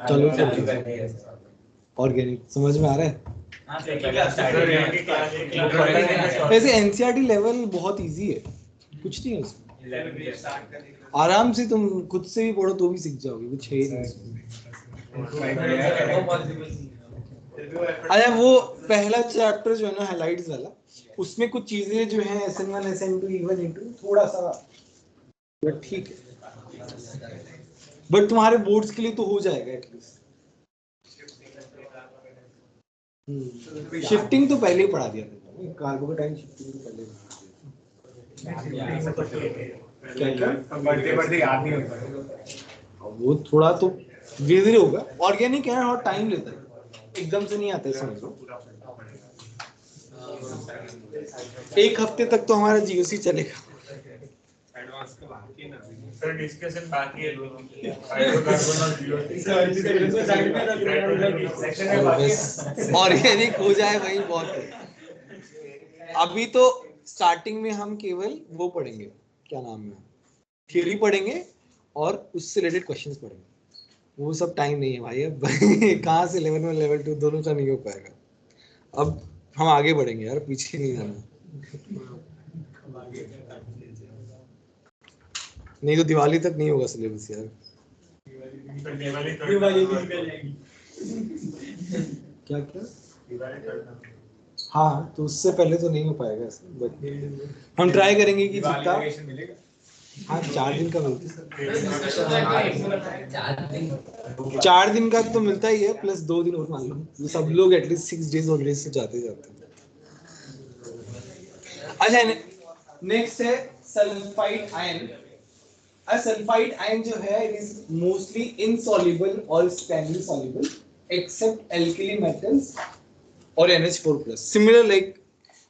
चलो चालू कर दिया। ऑर्गेनिक समझ में आ रहा है। हाँ तो पहले स्टार्ट वैसे एनसीईआरटी लेवल बहुत इजी है, कुछ नहीं है उसमें, आराम से तुम खुद से भी पढ़ो तो भी सीख जाओगे, कुछ है ही नहीं उसमें। अच्छा वो पहला चैप्टर जो है ना हाइलाइट्स वाला, उसमें कुछ चीजें जो है SN1 SN2 E1 E2 थोड़ा सा बट ठीक है, बट तुम्हारे बोर्ड्स के लिए तो हो जाएगा एटलीस्ट। शिफ्टिंग तो पहले ही पढ़ा दिया था, कार्गो का टाइम शिफ्टिंग तो पहले ही पढ़ा दिया। क्या बढ़ते याद नहीं होता। वो थोड़ा तो धीरे धीरे होगा, ऑर्गेनिक है और टाइम लेता है, एकदम से नहीं आता है, समझ लो। एक हफ्ते तक तो हमारा जीओसी चलेगा। सर डिस्कशन बाकी है दोनों ऑर्गेनिक हो जाए वही बहुत है। अभी तो स्टार्टिंग में हम केवल वो पढ़ेंगे, क्या नाम है, थ्योरी पढ़ेंगे और उससे रिलेटेड क्वेश्चंस पढ़ेंगे, वो सब टाइम नहीं है भाई अब। कहाँ से लेवल 1 लेवल 2 दोनों का नहीं हो पाएगा। अब हम आगे बढ़ेंगे यार, पीछे नहीं जाना, नहीं तो दिवाली तक नहीं होगा सिलेबस यार। क्या क्या हाँ, तो उससे पहले तो नहीं हो पाएगा ऐसे, बट हम ट्राई करेंगे कि जितना, हाँ 4 दिन का मिलता है, 4 दिन का तो मिलता ही है, प्लस 2 दिन और मान लो, ये सब लोग एटलीस्ट 6 डेज ऑलरेडी से जाते जाते हैं। अच्छा नेक्स्ट है सल्फाइड आयन। सल्फाइड आयन जो है इट इज मोस्टली इनसॉल्युबल और standard soluble except alkali metals और NH4+। सिमिलर लाइक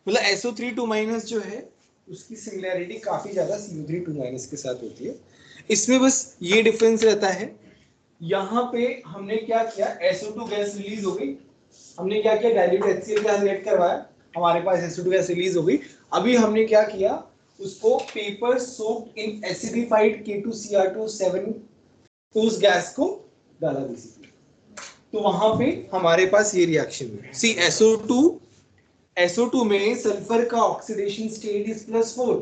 मतलब SO3 2- जो है उसकी सिमिलैरिटी काफी ज्यादा CO3 2- के साथ होती है। इसमें बस ये डिफरेंस रहता है, यहाँ पे हमने क्या किया, SO2 गैस रिलीज हो गई, हमने क्या किया, डाइल्यूट HCl गैस रिएक्ट करवाया, हमारे पास SO2 गैस रिलीज हो गई। अभी हमने क्या किया, उसको paper soaked in acidified K2Cr2 तो उस गैस को डाला बेसिकली, तो वहां पे हमारे पास ये रिएक्शन हुई। सी SO2 में सल्फर का oxidation state is +4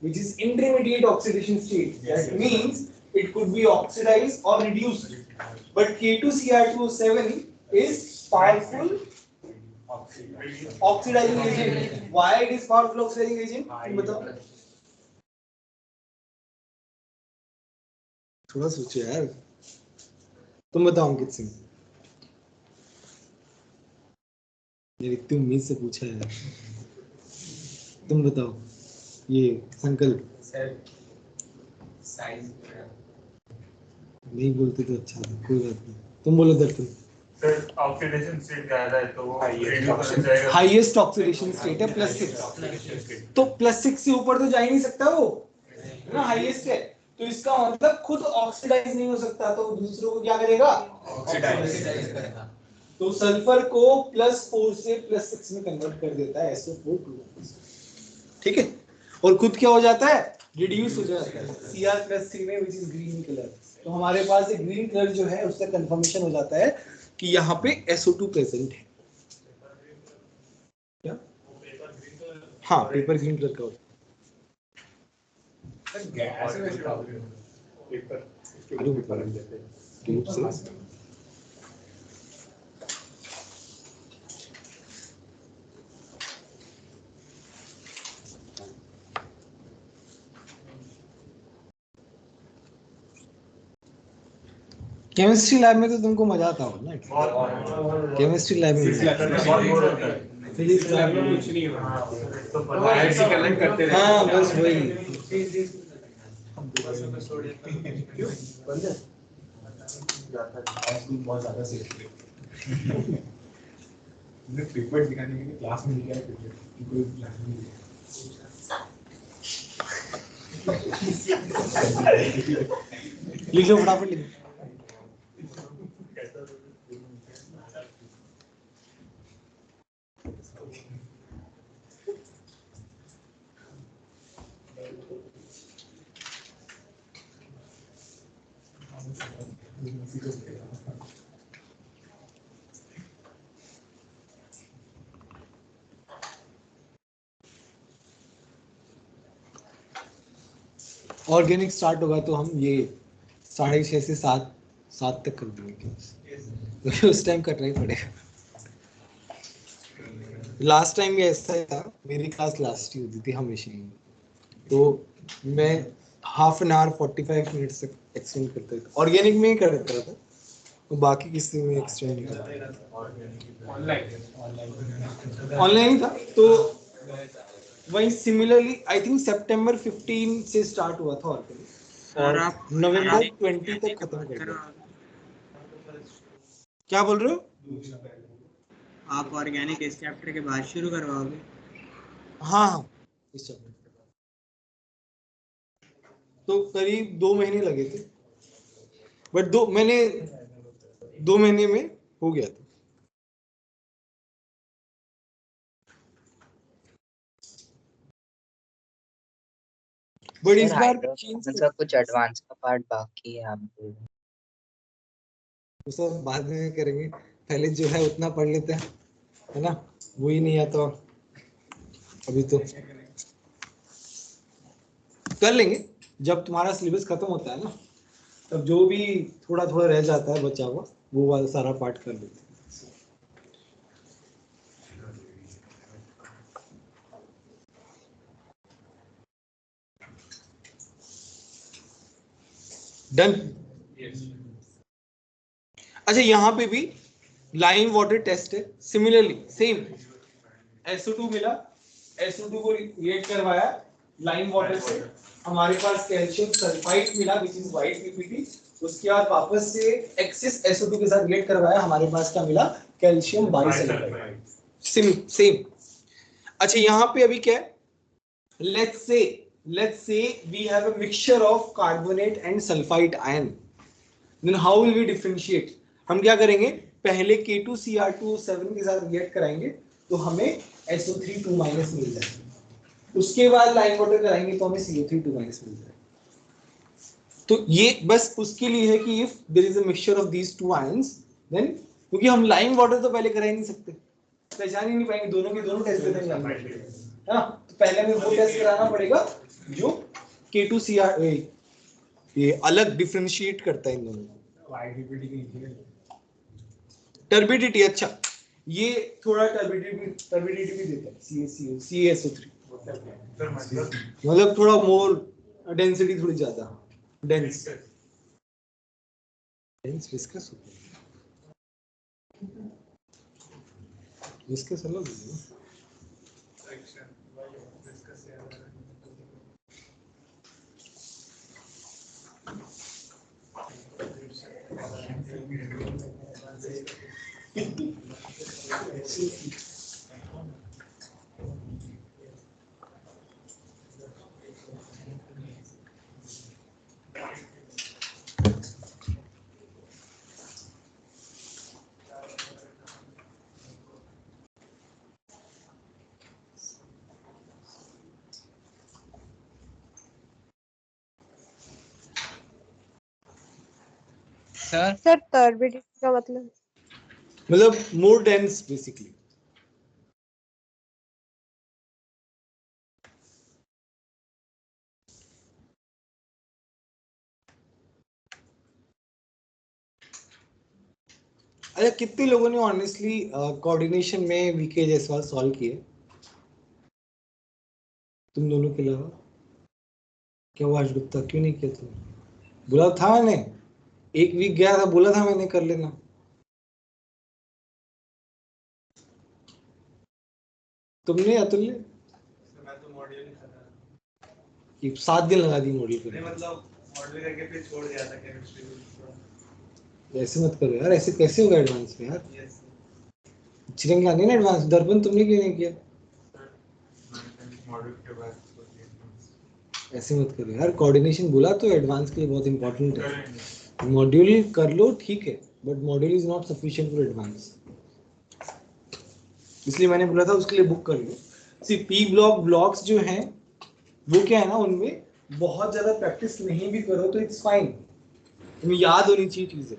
which is intermediate oxidation state, that means it could be oxidized or reduced, but K2Cr2 is powerful oxidizing agent. Why it is powerful oxidizing agent, तुम बताओ, थोड़ा सोचो यार, तुम बताओ अंकित सिंह, मेरी इतनी उम्मीद से पूछा है, तुम बताओ। ये संकल्प नहीं बोलते तो अच्छा है, कोई बात नहीं, तुम बोलो दर्पण। सर ऑक्सीडेशन स्टेट ज्यादा है तो वो रेडियो हो जाएगा। हाईएस्ट ऑक्सीडेशन स्टेट है +6, तो +6 से ऊपर तो जा ही नहीं सकता वो, है ना, हाईएस्ट है, तो इसका मतलब खुद ऑक्सीडाइज नहीं हो सकता, तो दूसरों को क्या करेगा, ऑक्सीडाइज करेगा। तो सल्फर को +4 से +6 में कन्वर्ट कर देता है SO4 ठीक है, और खुद क्या हो जाता है, रिड्यूस हो जाता है Cr+3 में which is ग्रीन कलर। तो हमारे पास एक ग्रीन कलर जो है उसका कंफर्मेशन हो जाता है कि यहाँ पे SO2 प्रेजेंट है। क्या? हाँ पेपर ग्रीन कलर का होता है। केमिस्ट्री लैब में तो तुमको मजा आता होगा ना, केमिस्ट्री लैब में फिजिक्स लैब में कुछ नहीं होगा, ऐसे कलेक्ट करते रहते हैं। हाँ बस वही बहुत ज्यादा सीख क्रिकेट दिखाने के लिए क्लास में लिखा है, क्रिकेट कोई क्लास में लिख लो फटाफट लिख। ऑर्गेनिक स्टार्ट होगा तो हम ये 6:30 से 7 तक कर देंगे। उस टाइम करना ही पड़ेगा। लास्ट टाइम भी ऐसा ही था, मेरी क्लास लास्ट ही होती थी हमेशा ही, तो मैं हाफ एन आवर 45 मिनट्स तक एक्सटेंड करता था। ऑर्गेनिक में ही कर देता था, तो बाकी किसी में एक्सटेंड नहीं करता। ऑनलाइन था तो वही सिमिलरली आई थिंक सितंबर 15 से स्टार्ट हुआ था ऑर्गेनिक, और आप नवंबर 20 तक खत्म कर दिया। क्या बोल रहे हो? आप ऑर्गेनिक इस चैप्टर के बाद शुरू करवाओगे? हाँ, इस चैप्टर तो करीब 2 महीने लगे थे, बट 2 महीने में हो गया था। बट इस बार का कुछ एडवांस का पार्ट बाकी है, आप बोल रहे हैं। वो सब बाद में करेंगे, पहले जो है उतना पढ़ लेते हैं, है ना? वही नहीं आता अभी, तो कर लेंगे जब तुम्हारा सिलेबस खत्म होता है ना, तब जो भी थोड़ा थोड़ा रह जाता है बचा हुआ, वो वाला सारा पार्ट कर लेते हैं। डन। अच्छा, यहाँ पे भी लाइन वाटर टेस्ट है, सिमिलरली सेम SO2 मिला, SO2 को रिएक्ट करवाया लाइन वाटर से, हमारे पास कैल्शियम सल्फाइड मिला विच इज वाइट पीपीटी, उसके बाद वापस से एक्सेस SO2 के साथ रिएक्ट करवाया, हमारे पास क्या मिला? Calcium bisulphide. सेम। अच्छा, यहाँ पे अभी क्या है? let's say we have a mixture of carbonate and sulfite ion, then how will we differentiate? हम क्या करेंगे? पहले K2Cr2O7 के साथ रिएक्ट कराएंगे तो हमें SO3 2- मिल जाएगा, उसके बाद लाइन वाटर कराएंगे तो हमें CO3 2- मिल जाएगा। तो ये बस उसके लिए है कि if there is a mixture of these two ions, then क्योंकि हम लाइन वाटर तो पहले करा ही नहीं सकते, पहचान ही नहीं पाएंगे, दोनों के दोनों टेस्ट देते हैं, है ना? तो पहले हमें वो टेस्ट कराना पड़ेगा जो K2Cr ये अलग डिफरेंशिएट करता है इन दोनों को। टर्बिडिटी, अच्छा ये थोड़ा टर्बिडिटी भी देता है CaSO3, मतलब थोड़ा मोर डेंसिटी, थोड़ी ज्यादा डेंस विस्कस अलग है। सर टर्बिडिटी का मतलब मोर डेंस बेसिकली। अच्छा, कितने लोगों ने ऑनेस्टली कोऑर्डिनेशन में वीके जैसा सॉल्व किए? तुम दोनों के अलावा? क्या हुआ आज गुप्ता, क्यों नहीं किया तुमने? बोला था मैंने, एक वीक गया था, बोला था मैंने कर लेना। तुमने अतुल्य? मैं तो मॉड्यूल ही कर रहा था। 7 दिन लगा दी मॉड्यूल करने। मतलब मॉड्यूल करके फिर छोड़ दिया था केमिस्ट्री। ऐसे मत करो यार, ऐसे कैसे होगा एडवांस में यार? चिरंग लाने ना एडवांस। दर्पण तुमने क्यों नहीं किया? मॉड्यूल के बाद ऐसे मत करो यार, कोऑर्डिनेशन बोला तो एडवांस के लिए बहुत इंपॉर्टेंट है। मॉड्यूल कर लो ठीक है, but module is not sufficient for advance, इसलिए मैंने बोला था उसके लिए बुक कर लो। सी पी ब्लॉक्स जो हैं वो क्या है ना, उनमें बहुत ज्यादा प्रैक्टिस नहीं भी करो तो इट्स फाइन, तुम्हें याद होनी चाहिए चीजें,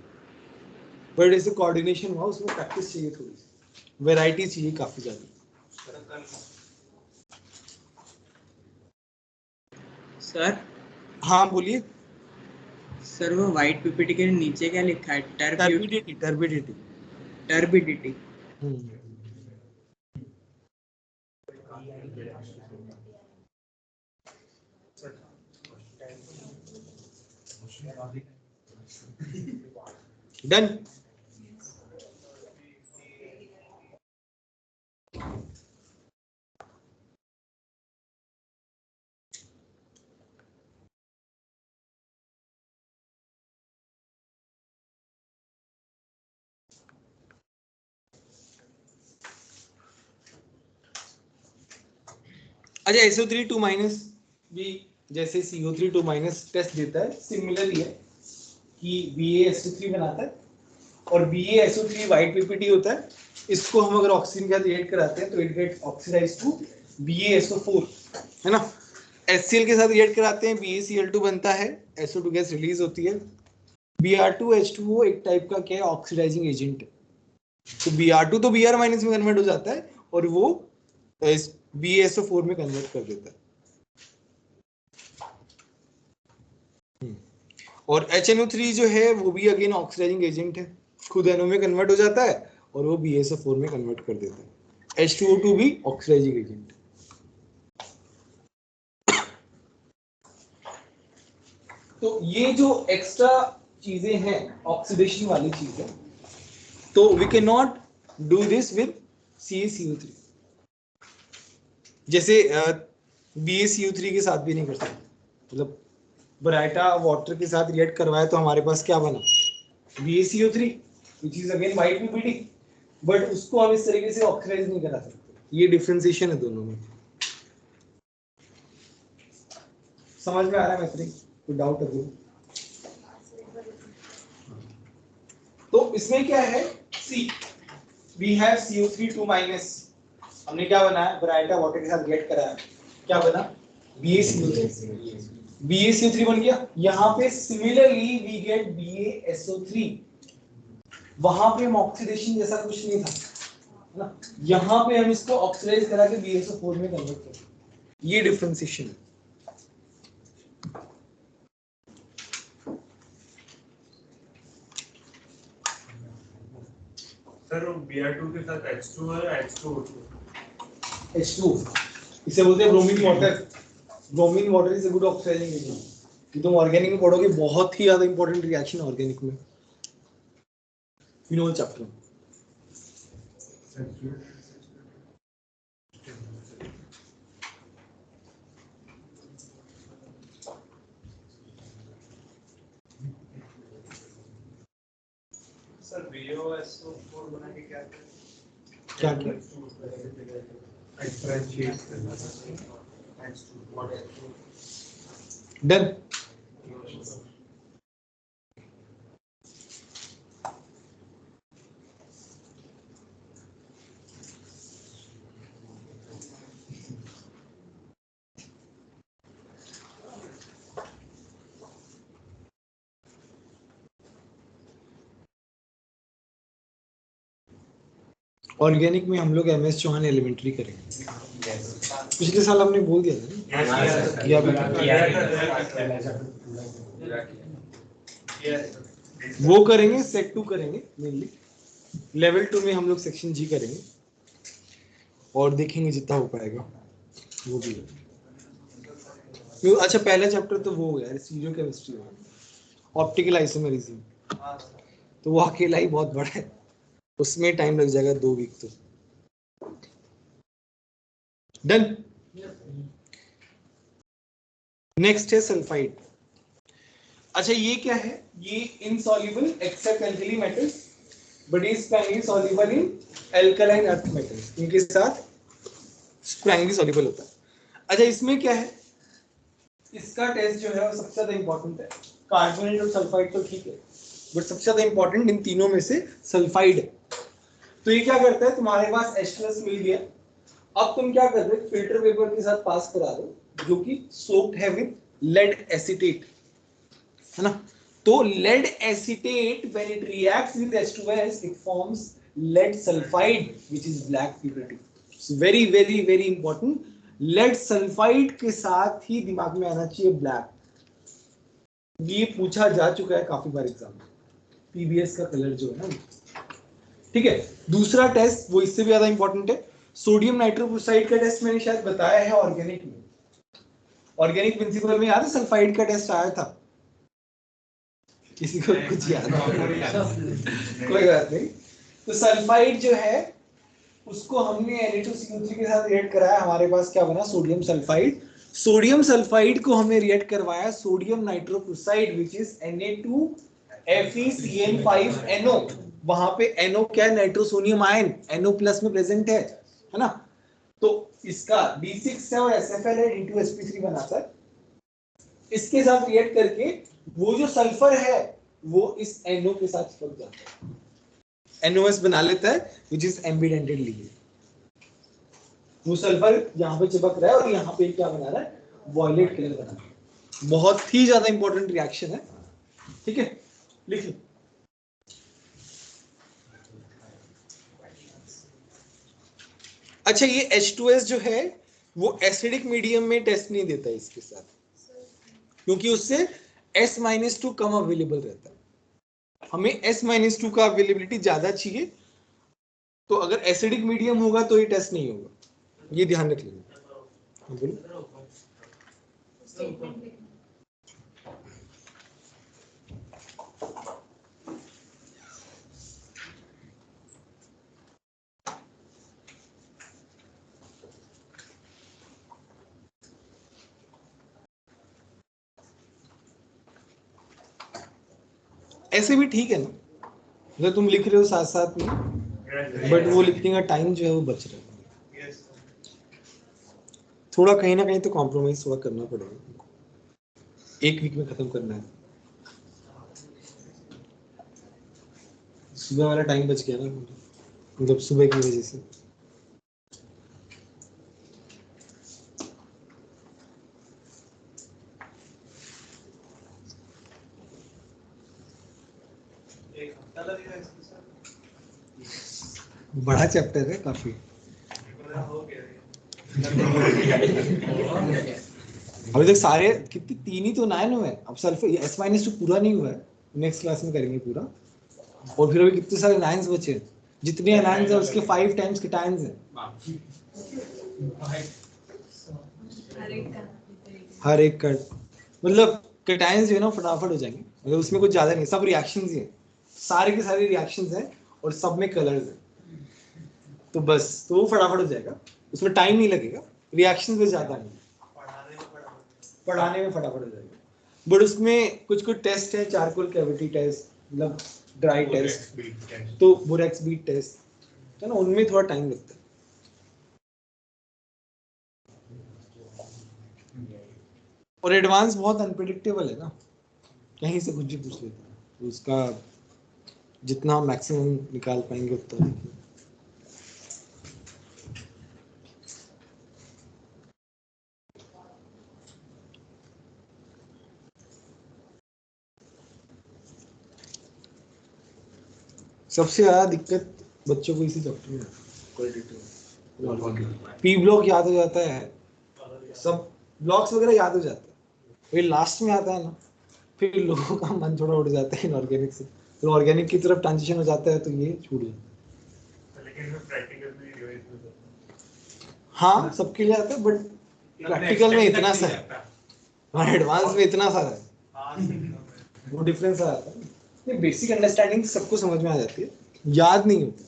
बट ऐसे कोऑर्डिनेशन हुआ उसमें प्रैक्टिस चाहिए, थोड़ी सी वैरायटी चाहिए काफी ज्यादा। सर हाँ बोलिए सर, वो व्हाइट पीपीटी के नीचे क्या लिखा है? Turbidity turbidity turbidity. डन। अच्छा SO3 2- भी जैसे CO3 2- टेस्ट देता है, सिमिलरली है कि BaSO3 बनाता है और BaSO3 व्हाइट पीपीटी होता है। इसको हम अगर ऑक्सीजन के साथ रिएक्ट कराते हैं तो it get oxidised to BaSO4, है ना। HCl के साथ रिएक्ट कराते हैं BaCl2 बनता है, SO2 गैस रिलीज होती है। Br2H2O एक टाइप का क्या है, ऑक्सीडाइजिंग एजेंट है। तो Br2 तो Br- में कन्वर्ट हो जाता है और वो BaSO4 में कन्वर्ट कर देता है। और HNO3 जो है वो भी अगेन ऑक्सीडाइजिंग एजेंट है, खुद NO में कन्वर्ट हो जाता है और वो BaSO4 में कन्वर्ट कर देता है। H2O2 भी ऑक्सीडाइजिंग एजेंट है। तो ये जो एक्स्ट्रा चीजें हैं ऑक्सीडेशन वाली चीजें, तो we can not do this with CaCO3, जैसे BaCO3 के साथ भी नहीं कर सकते। मतलब ब्राइटा वाटर के साथ रिएक्ट करवाया तो हमारे पास क्या बना, BaCO3 which is again white PPT, but उसको हम इस तरीके से ऑक्सीडाइज नहीं करा सकते। ये डिफरेंशिएशन है दोनों में। समझ में आ रहा है मैत्री? कोई डाउट है तो? तो इसमें क्या है, सी वी हैव CO3 2-, हमने क्या बनाया, ब्राइटा वाटर के साथ रिएक्ट कराया, क्या बना, BaCO3 बन गया। यहाँ पे सिमिलरली वी गेट BaSO3, वहां पे हम ऑक्सीडेशन जैसा कुछ नहीं था ना, यहाँ पे हम इसको ऑक्सीडाइज करा के BaSO4 में कन्वर्ट कर, ये डिफरेंशिएशन है। सर Br2 के साथ H2 है, H2O2 H2 इसे बोलते हैं bromine water. Bromine water is a good oxidising agent. ये तुम ऑर्गेनिक में पढ़ोगे, बहुत ही ज्यादा इंपॉर्टेंट रिएक्शन ऑर्गेनिक में, फिनोल चैप्टर। सर BaSO4 बना के क्या करें? क्या क्या डन। ऑर्गेनिक में हम लोग MS चौहान एलिमेंट्री करेंगे। पिछले साल हमने बोल दिया था ना, किया भी वो करेंगे। सेट 2 करेंगे मेनली, लेवल 2 में हम लोग सेक्शन G करेंगे और देखेंगे जितना हो पाएगा वो भी है। अच्छा पहला चैप्टर तो वो हो गया स्टीरियो केमिस्ट्री, ऑप्टिकल आइसोमेरिज्म, तो वो अकेला ही बहुत बड़ा है, उसमें टाइम लग जाएगा 2 वीक। तो डन। नेक्स्ट है सल्फाइड। अच्छा ये क्या है, ये insoluble except alkali metals but is sparingly soluble in alkaline earth metals, इनके साथ स्प्रैंगली सॉल्युबल होता है। अच्छा इसमें क्या है, इसका टेस्ट जो है वो सबसे ज्यादा इंपॉर्टेंट है। कार्बोनेट और सल्फाइड तो ठीक है, बट सबसे ज्यादा इंपॉर्टेंट इन तीनों में से सल्फाइड है। तो ये क्या करता है, तुम्हारे पास H+ मिल गया, अब तुम क्या कर रहे हो, फिल्टर पेपर के साथ पास करा दो जो कि सोक्ड है विद लेड एसीटेट, है ना। तो lead acetate when it reacts with H2S it forms lead sulfide which is black purity. So very very very important. lead sulfide के साथ ही दिमाग में आना चाहिए black. ये पूछा जा चुका है काफी बार एग्जाम में. पीबीएस का कलर जो है ना, ठीक है. दूसरा टेस्ट वो इससे भी ज्यादा इंपॉर्टेंट है. सोडियम नाइट्रोक्लोराइड का टेस्ट मैंने शायद बताया है ऑर्गेनिक में. ऑर्गेनिक प्रिंसिपल में याद है सल्फाइड का टेस्ट आया था. किसी को कुछ याद कोई बात नहीं. तो सल्फाइड जो है उसको हमने Na2CO3 के साथ रिएक्ट कराया. हमारे पास क्या बना? Sodium sulphide. सोडियम सल्फाइड को हमने रिएक्ट करवाया sodium nitrochloride which is Na2FeCN5NO. वहां पे NO क्या है? नाइट्रोसोनियम आयन NO प्लस में प्रेजेंट है ना. तो इसका D6 है और SFL है D2sp3 बनाता है. इसके साथ रिएक्ट करके वो जो सल्फर है वो इस NO के साथ चिपक जाता है, NOS बना लेता है which is ambidentate ligand. वो सल्फर यहाँ पे चिपक रहा है और यहाँ पे क्या बना रहा है? वॉयलेट कलर बना रहा है. बहुत ही ज्यादा इंपॉर्टेंट रिएक्शन है. ठीक है, लिख लो. अच्छा, ये H2S जो है वो एसिडिक मीडियम में टेस्ट नहीं देता है इसके साथ, क्योंकि उससे S-2 कम अवेलेबल रहता है. हमें S-2 का अवेलेबिलिटी ज्यादा चाहिए. तो अगर एसिडिक मीडियम होगा तो ये टेस्ट नहीं होगा, ये ध्यान रख लेना. ऐसे भी ठीक है ना, अगर तुम लिख रहे हो साथ साथ में, बट वो लिखने का टाइम जो है वो बच रहा है. थोड़ा कहीं ना कहीं तो कॉम्प्रोमाइज थोड़ा करना पड़ेगा. एक वीक में खत्म करना है. सुबह वाला टाइम बच गया ना, मतलब सुबह की वजह से. बड़ा चैप्टर है काफी. अभी तक सारे कितनी 3 ही तो 9 हुए. अब सल्फर S-2 पूरा नहीं हुआ है, नेक्स्ट क्लास में करेंगे पूरा. और फिर अभी कितने सारे नाइन्स बचे. जितने नाइन्स है उसके 5 टाइम्स केटाइंस हैं. हर एक का मतलब केटाइंस जो है ना फटाफट हो जाएंगे. मतलब उसमें कुछ ज्यादा नहीं, सब रिएक्शंस ही हैं, सारे के सारे रिएक्शंस हैं और सब में कलर्स हैं. तो बस तो वो फटाफट हो जाएगा, उसमें टाइम नहीं लगेगा. रिएक्शंस में ज्यादा नहीं, पढ़ाने में फटाफट हो जाएगा. बट उसमें कुछ कुछ टेस्ट है, चारकोल कैविटी टेस्ट, मतलब ड्राई टेस्ट, तो बोरेक्स बीट टेस्ट है ना, उनमें थोड़ा टाइम लगता है. और एडवांस बहुत अनप्रेडिक्टेबल है ना, कहीं से कुछ भी पूछ लेता है. तो उसका जितना मैक्सिमम निकाल पाएंगे उतना देखिए. सबसे ज्यादा दिक्कत बच्चों को इसी चैप्टर में क्वालिटेटिव. पी ब्लॉक याद हो जाता है, सब ब्लॉक्स वगैरह याद हो जाता है, फिर लास्ट में आता है ना, फिर लोगों का मन थोड़ा उड़ जाता है इनऑर्गेनिक से, फिर ऑर्गेनिक की तरफ ट्रांजिशन हो जाता है तो ये छूट जाता है. लेकिन प्रैक्टिकल में रिवाइज हो जाता है. हाँ सबके लिए आता है, बट प्रैक्टिकल में इतना सा है और एडवांस में इतना सारा है, वो डिफरेंस आ जाता है. ये बेसिक अंडरस्टैंडिंग सबको समझ में आ जाती है, याद नहीं होती.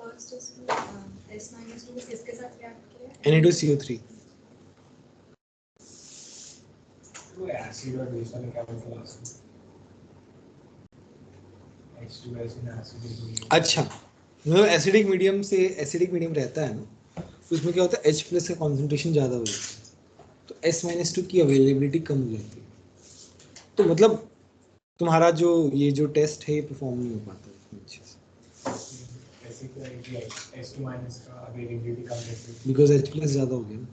फर्स्ट S-2 किसके साथ क्या किया? Na2CO3 वो एसिड और बेस वाले क्या बोलते हैं उसको? H2S में एसिड। अच्छा, मतलब एसिडिक मीडियम से एसिडिक मीडियम रहता है ना, तो उसमें क्या होता है H प्लस का कॉन्सेंट्रेशन ज़्यादा हो जाता है, तो S-2 की अवेलेबिलिटी कम हो जाती है, तो मतलब तुम्हारा जो ये जो टेस्ट है ये परफॉर्म नहीं हो पाता इतनी अच्छे से, ऐसे क्या है कि S2 माइनस का अवेलेबिलिटी कम रहती है बिकॉज H प्लस ज़्यादा हो गया ना।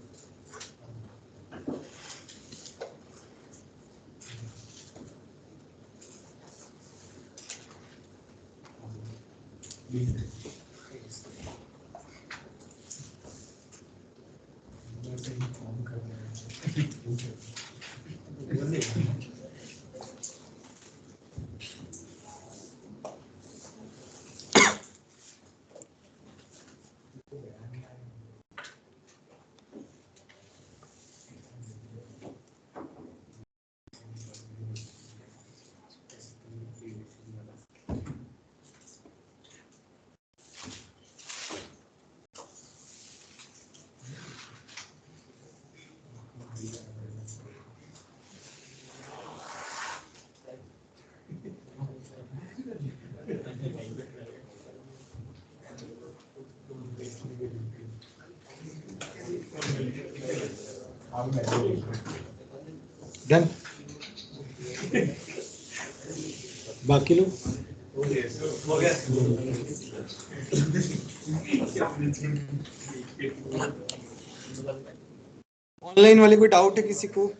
डन। बाकी लोग हो गया। ऑनलाइन वाले कोई डाउट है किसी को?